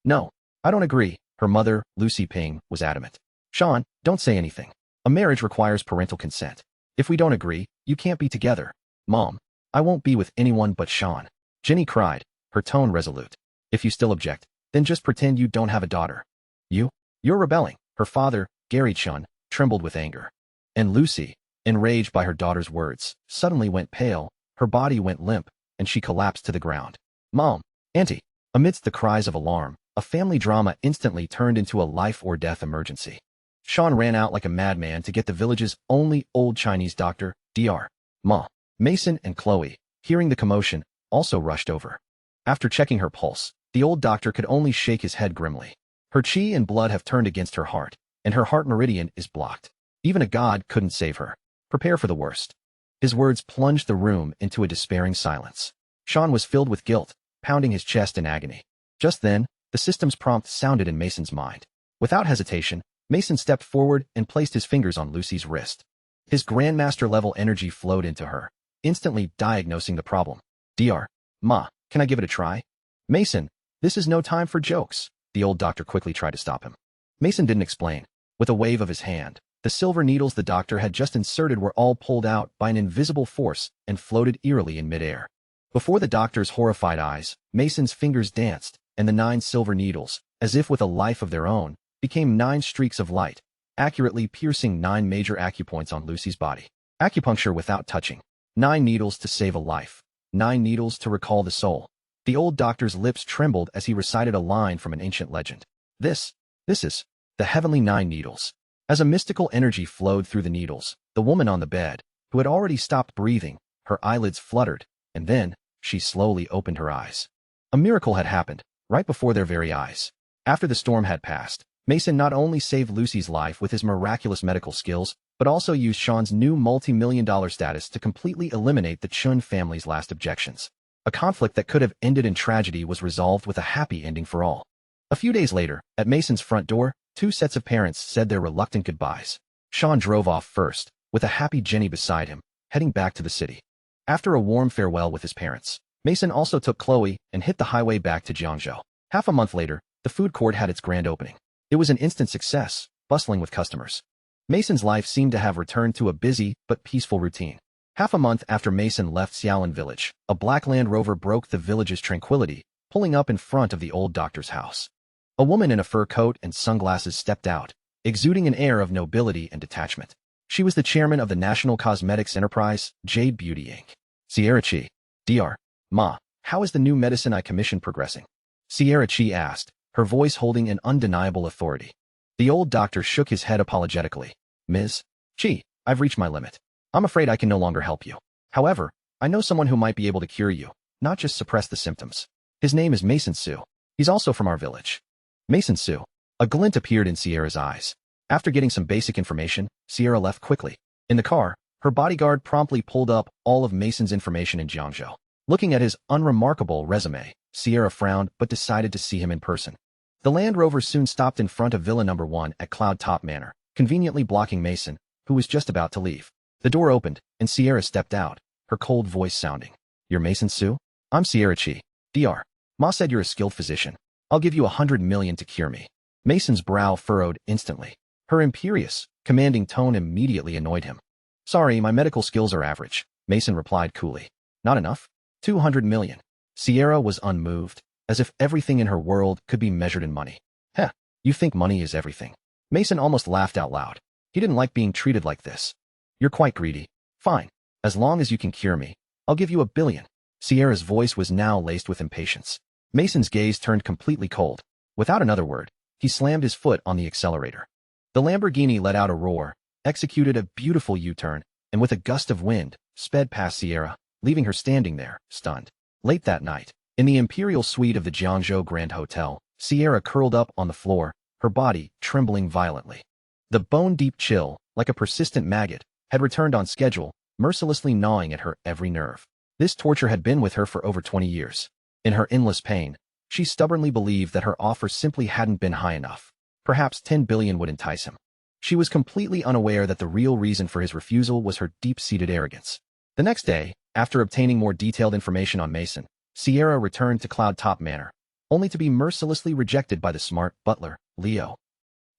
S1: No, I don't agree, her mother, Lucy Ping, was adamant. Sean, don't say anything. A marriage requires parental consent. If we don't agree, you can't be together. Mom, I won't be with anyone but Sean. Jenny cried, her tone resolute. If you still object, then just pretend you don't have a daughter. You're rebelling. Her father, Gary Chun, trembled with anger. And Lucy, enraged by her daughter's words, suddenly went pale, her body went limp, and she collapsed to the ground. Mom, Auntie. Amidst the cries of alarm, a family drama instantly turned into a life-or-death emergency. Sean ran out like a madman to get the village's only old Chinese doctor, Dr. Ma. Mason and Chloe, hearing the commotion, also rushed over. After checking her pulse, the old doctor could only shake his head grimly. Her chi and blood have turned against her heart, and her heart meridian is blocked. Even a god couldn't save her. Prepare for the worst. His words plunged the room into a despairing silence. Sean was filled with guilt, pounding his chest in agony. Just then, the system's prompt sounded in Mason's mind. Without hesitation, Mason stepped forward and placed his fingers on Lucy's wrist. His Grandmaster-level energy flowed into her, instantly diagnosing the problem. Dr. Ma, can I give it a try? Mason, this is no time for jokes. The old doctor quickly tried to stop him. Mason didn't explain. With a wave of his hand, the silver needles the doctor had just inserted were all pulled out by an invisible force and floated eerily in midair. Before the doctor's horrified eyes, Mason's fingers danced, and the 9 silver needles, as if with a life of their own, became 9 streaks of light, accurately piercing 9 major acupoints on Lucy's body. Acupuncture without touching. 9 needles to save a life. 9 needles to recall the soul. The old doctor's lips trembled as he recited a line from an ancient legend. This is the heavenly 9 needles. As a mystical energy flowed through the needles, the woman on the bed, who had already stopped breathing, her eyelids fluttered, and then she slowly opened her eyes. A miracle had happened, right before their very eyes. After the storm had passed, Mason not only saved Lucy's life with his miraculous medical skills, but also used Sean's new multi-million-dollar status to completely eliminate the Chun family's last objections. A conflict that could have ended in tragedy was resolved with a happy ending for all. A few days later, at Mason's front door, 2 sets of parents said their reluctant goodbyes. Sean drove off first, with a happy Jenny beside him, heading back to the city. After a warm farewell with his parents, Mason also took Chloe and hit the highway back to Jiangzhou. Half a month later, the food court had its grand opening. It was an instant success, bustling with customers. Mason's life seemed to have returned to a busy but peaceful routine. Half a month after Mason left Xiaolin village, a black Land Rover broke the village's tranquility, pulling up in front of the old doctor's house. A woman in a fur coat and sunglasses stepped out, exuding an air of nobility and detachment. She was the chairman of the National Cosmetics Enterprise, Jade Beauty Inc. Sierra Chi. Dr. Ma, how is the new medicine I commissioned progressing? Sierra Chi asked, her voice holding an undeniable authority. The old doctor shook his head apologetically. Ms. Chi, I've reached my limit. I'm afraid I can no longer help you. However, I know someone who might be able to cure you, not just suppress the symptoms. His name is Mason Su. He's also from our village. Mason Su. A glint appeared in Sierra's eyes. After getting some basic information, Sierra left quickly. In the car, her bodyguard promptly pulled up all of Mason's information in Jiangzhou. Looking at his unremarkable resume, Sierra frowned but decided to see him in person. The Land Rover soon stopped in front of Villa No. 1 at Cloud Top Manor, conveniently blocking Mason, who was just about to leave. The door opened, and Sierra stepped out, her cold voice sounding. You're Mason Su? I'm Sierra Chi. Dr. Ma said you're a skilled physician. I'll give you 100 million to cure me. Mason's brow furrowed instantly. Her imperious, commanding tone immediately annoyed him. Sorry, my medical skills are average, Mason replied coolly. Not enough? 200 million. Sierra was unmoved, as if everything in her world could be measured in money. Heh, you think money is everything. Mason almost laughed out loud. He didn't like being treated like this. You're quite greedy. Fine. As long as you can cure me, I'll give you 1 billion. Sierra's voice was now laced with impatience. Mason's gaze turned completely cold. Without another word, he slammed his foot on the accelerator. The Lamborghini let out a roar, executed a beautiful U-turn, and with a gust of wind, sped past Sierra, leaving her standing there, stunned. Late that night, in the imperial suite of the Jiangzhou Grand Hotel, Sierra curled up on the floor, her body trembling violently. The bone-deep chill, like a persistent maggot, had returned on schedule, mercilessly gnawing at her every nerve. This torture had been with her for over 20 years. In her endless pain, she stubbornly believed that her offer simply hadn't been high enough. Perhaps 10 billion would entice him. She was completely unaware that the real reason for his refusal was her deep-seated arrogance. The next day, After obtaining more detailed information on Mason, Sierra returned to Cloud Top Manor, only to be mercilessly rejected by the smart butler, Leo.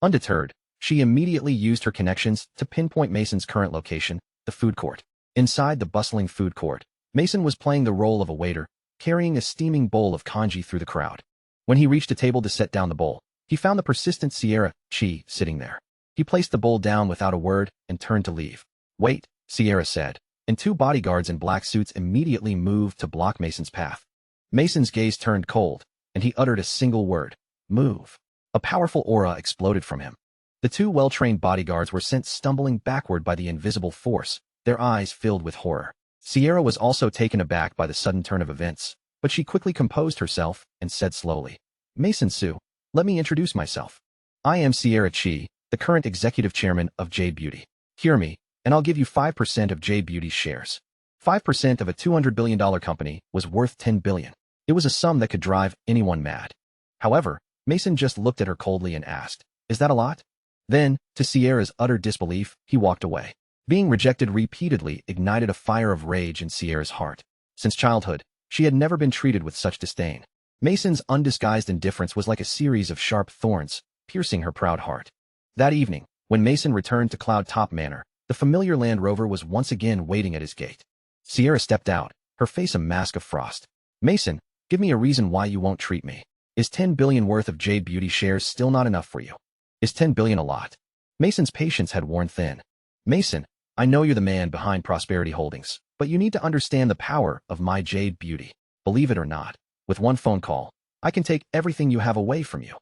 S1: Undeterred, she immediately used her connections to pinpoint Mason's current location, the food court. Inside the bustling food court, Mason was playing the role of a waiter, carrying a steaming bowl of congee through the crowd. When he reached a table to set down the bowl, he found the persistent Sierra Chi sitting there. He placed the bowl down without a word and turned to leave. "Wait," Sierra said, and two bodyguards in black suits immediately moved to block Mason's path. Mason's gaze turned cold, and he uttered a single word: "Move." A powerful aura exploded from him. The two well-trained bodyguards were sent stumbling backward by the invisible force, their eyes filled with horror. Sierra was also taken aback by the sudden turn of events, but she quickly composed herself and said slowly, "Mason Su, let me introduce myself. I am Sierra Chi, the current executive chairman of Jade Beauty. Hear me, and I'll give you 5% of Jade Beauty's shares." 5% of a $200 billion company was worth $10 billion. It was a sum that could drive anyone mad. However, Mason just looked at her coldly and asked, "Is that a lot?" Then, to Sierra's utter disbelief, he walked away. Being rejected repeatedly ignited a fire of rage in Sierra's heart. Since childhood, she had never been treated with such disdain. Mason's undisguised indifference was like a series of sharp thorns, piercing her proud heart. That evening, when Mason returned to Cloud Top Manor, the familiar Land Rover was once again waiting at his gate. Sierra stepped out, her face a mask of frost. "Mason, give me a reason why you won't treat me. Is 10 billion worth of Jade Beauty shares still not enough for you? Is 10 billion a lot?" Mason's patience had worn thin. "Mason, I know you're the man behind Prosperity Holdings, but you need to understand the power of my Jade Beauty. Believe it or not, with one phone call, I can take everything you have away from you."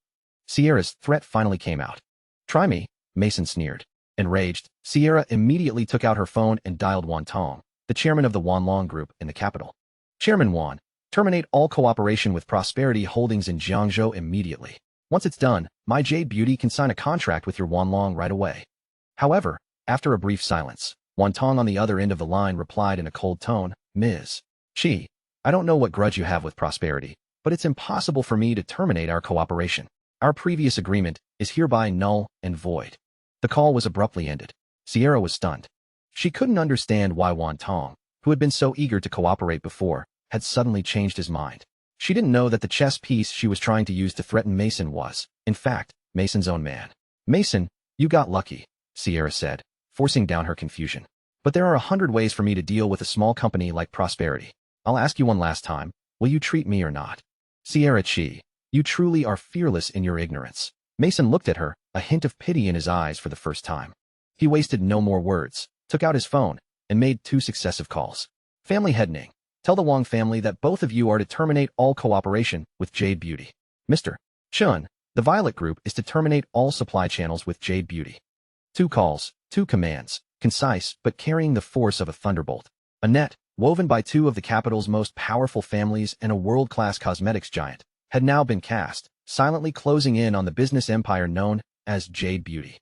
S1: Sierra's threat finally came out. "Try me," Mason sneered. Enraged, Sierra immediately took out her phone and dialed Wan Tong, the chairman of the Wan Long Group in the capital. "Chairman Wan, terminate all cooperation with Prosperity Holdings in Jiangzhou immediately. Once it's done, my Jade Beauty can sign a contract with your Wan Long right away." However, after a brief silence, Wan Tong on the other end of the line replied in a cold tone, "Ms. Chi, I don't know what grudge you have with Prosperity, but it's impossible for me to terminate our cooperation. Our previous agreement is hereby null and void." The call was abruptly ended. Sierra was stunned. She couldn't understand why Wan Tong, who had been so eager to cooperate before, had suddenly changed his mind. She didn't know that the chess piece she was trying to use to threaten Mason was, in fact, Mason's own man. "Mason, you got lucky," Sierra said, forcing down her confusion. "But there are 100 ways for me to deal with a small company like Prosperity. I'll ask you one last time, will you treat me or not?" "Sierra Chi, you truly are fearless in your ignorance." Mason looked at her, a hint of pity in his eyes for the first time. He wasted no more words, took out his phone, and made 2 successive calls. "Family Headning, tell the Wong family that both of you are to terminate all cooperation with Jade Beauty. Mr. Chun, the Violet Group is to terminate all supply channels with Jade Beauty." 2 calls, 2 commands, concise but carrying the force of a thunderbolt. A net, woven by 2 of the capital's most powerful families and a world-class cosmetics giant, had now been cast, silently closing in on the business empire known as Jade Beauty.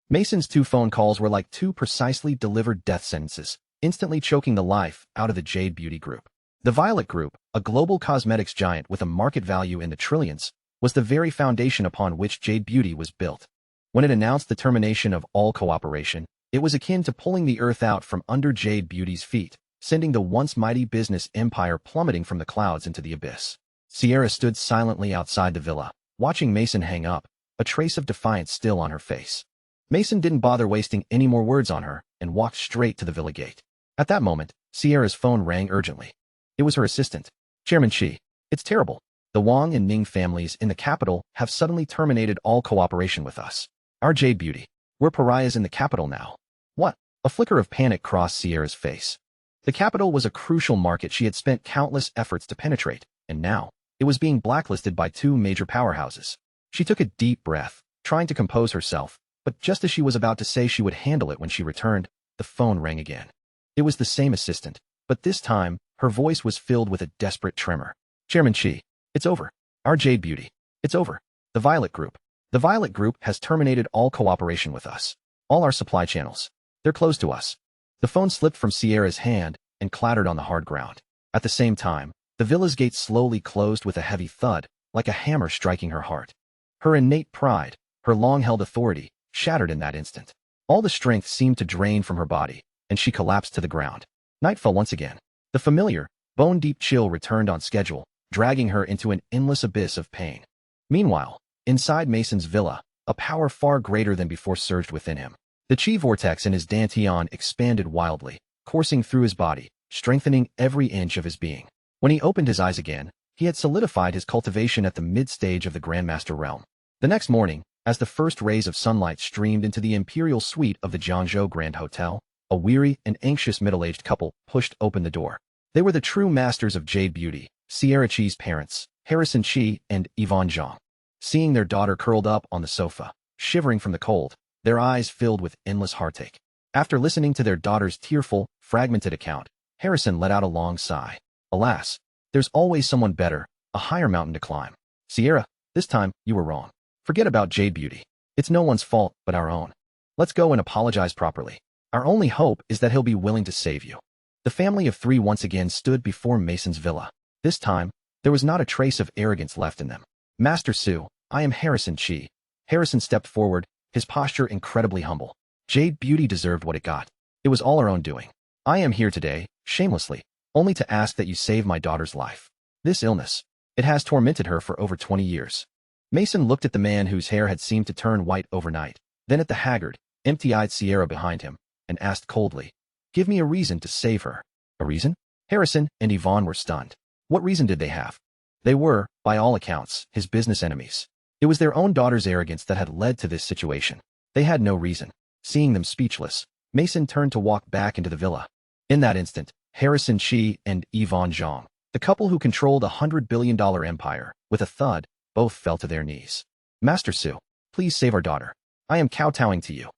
S1: Mason's 2 phone calls were like 2 precisely delivered death sentences, instantly choking the life out of the Jade Beauty Group. The Violet Group, a global cosmetics giant with a market value in the trillions, was the very foundation upon which Jade Beauty was built. When it announced the termination of all cooperation, it was akin to pulling the earth out from under Jade Beauty's feet, sending the once mighty business empire plummeting from the clouds into the abyss. Sierra stood silently outside the villa, watching Mason hang up, a trace of defiance still on her face. Mason didn't bother wasting any more words on her and walked straight to the villa gate. At that moment, Sierra's phone rang urgently. It was her assistant. "Chairman Chi, it's terrible. The Wang and Ning families in the capital have suddenly terminated all cooperation with us. Our Jade Beauty. We're pariahs in the capital now." "What?" A flicker of panic crossed Sierra's face. The capital was a crucial market she had spent countless efforts to penetrate, and now, it was being blacklisted by 2 major powerhouses. She took a deep breath, trying to compose herself, but just as she was about to say she would handle it when she returned, the phone rang again. It was the same assistant, but this time, her voice was filled with a desperate tremor. "Chairman Chi, it's over. Our Jade Beauty. It's over. The Violet Group. The Violet Group has terminated all cooperation with us. All our supply channels. They're closed to us." The phone slipped from Sierra's hand and clattered on the hard ground. At the same time, the villa's gate slowly closed with a heavy thud, like a hammer striking her heart. Her innate pride, her long-held authority, shattered in that instant. All the strength seemed to drain from her body, and she collapsed to the ground. Night fell once again. The familiar, bone-deep chill returned on schedule, dragging her into an endless abyss of pain. Meanwhile, inside Mason's villa, a power far greater than before surged within him. The chi vortex in his dantian expanded wildly, coursing through his body, strengthening every inch of his being. When he opened his eyes again, he had solidified his cultivation at the mid-stage of the Grandmaster realm. The next morning, as the first rays of sunlight streamed into the imperial suite of the Jiangzhou Grand Hotel, a weary and anxious middle-aged couple pushed open the door. They were the true masters of jade beauty, Sierra Chi's parents, Harrison Chi and Yvonne Zhang. Seeing their daughter curled up on the sofa, shivering from the cold, their eyes filled with endless heartache. After listening to their daughter's tearful, fragmented account, Harrison let out a long sigh. Alas, there's always someone better, a higher mountain to climb. Sierra, this time, you were wrong. Forget about jade beauty. It's no one's fault but our own. Let's go and apologize properly. Our only hope is that he'll be willing to save you. The family of three once again stood before Mason's villa. This time, there was not a trace of arrogance left in them. Master Su, I am Harrison Chi. Harrison stepped forward, his posture incredibly humble. Jade beauty deserved what it got. It was all our own doing. I am here today, shamelessly, only to ask that you save my daughter's life. This illness, it has tormented her for over 20 years. Mason looked at the man whose hair had seemed to turn white overnight, then at the haggard, empty-eyed Sierra behind him, and asked coldly, give me a reason to save her. A reason? Harrison and Yvonne were stunned. What reason did they have? They were, by all accounts, his business enemies. It was their own daughter's arrogance that had led to this situation. They had no reason. Seeing them speechless, Mason turned to walk back into the villa. In that instant, Harrison Chi and Yvonne Zhang, the couple who controlled a $100 billion empire, with a thud, both fell to their knees. Master Su, please save our daughter. I am kowtowing to you.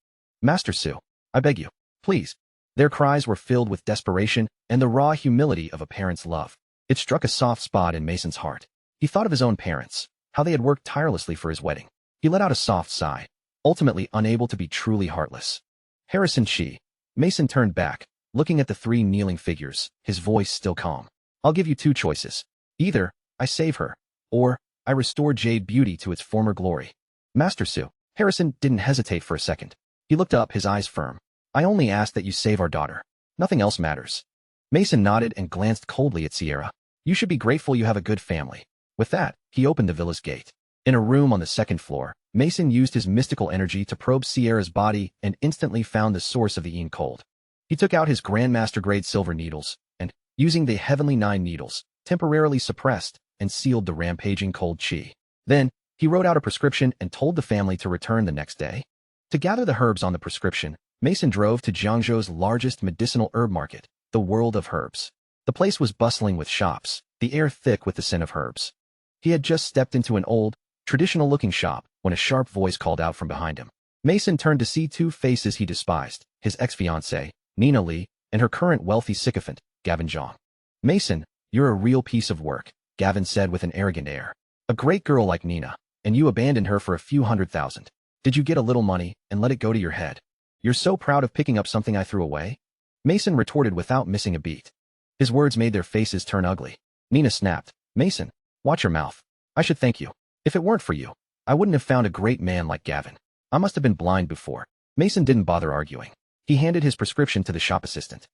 S1: Master Su, I beg you, please. Their cries were filled with desperation and the raw humility of a parent's love. It struck a soft spot in Mason's heart. He thought of his own parents, how they had worked tirelessly for his wedding. He let out a soft sigh, ultimately unable to be truly heartless. Harrison Chi. Mason turned back, looking at the three kneeling figures, his voice still calm. I'll give you two choices. Either I save her, or I restore jade beauty to its former glory. Master Su. Harrison didn't hesitate for a second. He looked up, his eyes firm. I only ask that you save our daughter. Nothing else matters. Mason nodded and glanced coldly at Sierra. You should be grateful you have a good family. With that, he opened the villa's gate. In a room on the second floor, Mason used his mystical energy to probe Sierra's body and instantly found the source of the yin cold. He took out his Grandmaster-grade silver needles, and, using the Heavenly Nine needles, temporarily suppressed and sealed the rampaging cold chi. Then, he wrote out a prescription and told the family to return the next day. To gather the herbs on the prescription, Mason drove to Jiangzhou's largest medicinal herb market, the World of Herbs. The place was bustling with shops, the air thick with the scent of herbs. He had just stepped into an old, traditional-looking shop when a sharp voice called out from behind him. Mason turned to see two faces he despised, his ex-fiancée, Nina Li, and her current wealthy sycophant, Gavin Zhang. Mason, you're a real piece of work, Gavin said with an arrogant air. A great girl like Nina, and you abandoned her for a few $100,000. Did you get a little money and let it go to your head? You're so proud of picking up something I threw away? Mason retorted without missing a beat. His words made their faces turn ugly. Nina snapped, Mason, watch your mouth. I should thank you. If it weren't for you, I wouldn't have found a great man like Gavin. I must have been blind before. Mason didn't bother arguing. He handed his prescription to the shop assistant.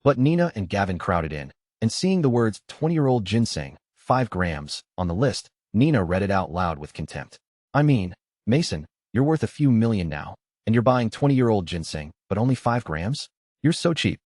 S1: But Nina and Gavin crowded in, and seeing the words 20-year-old ginseng, 5 grams, on the list, Nina read it out loud with contempt. I mean, Mason, you're worth a few million now, and you're buying 20-year-old ginseng, but only 5 grams? You're so cheap.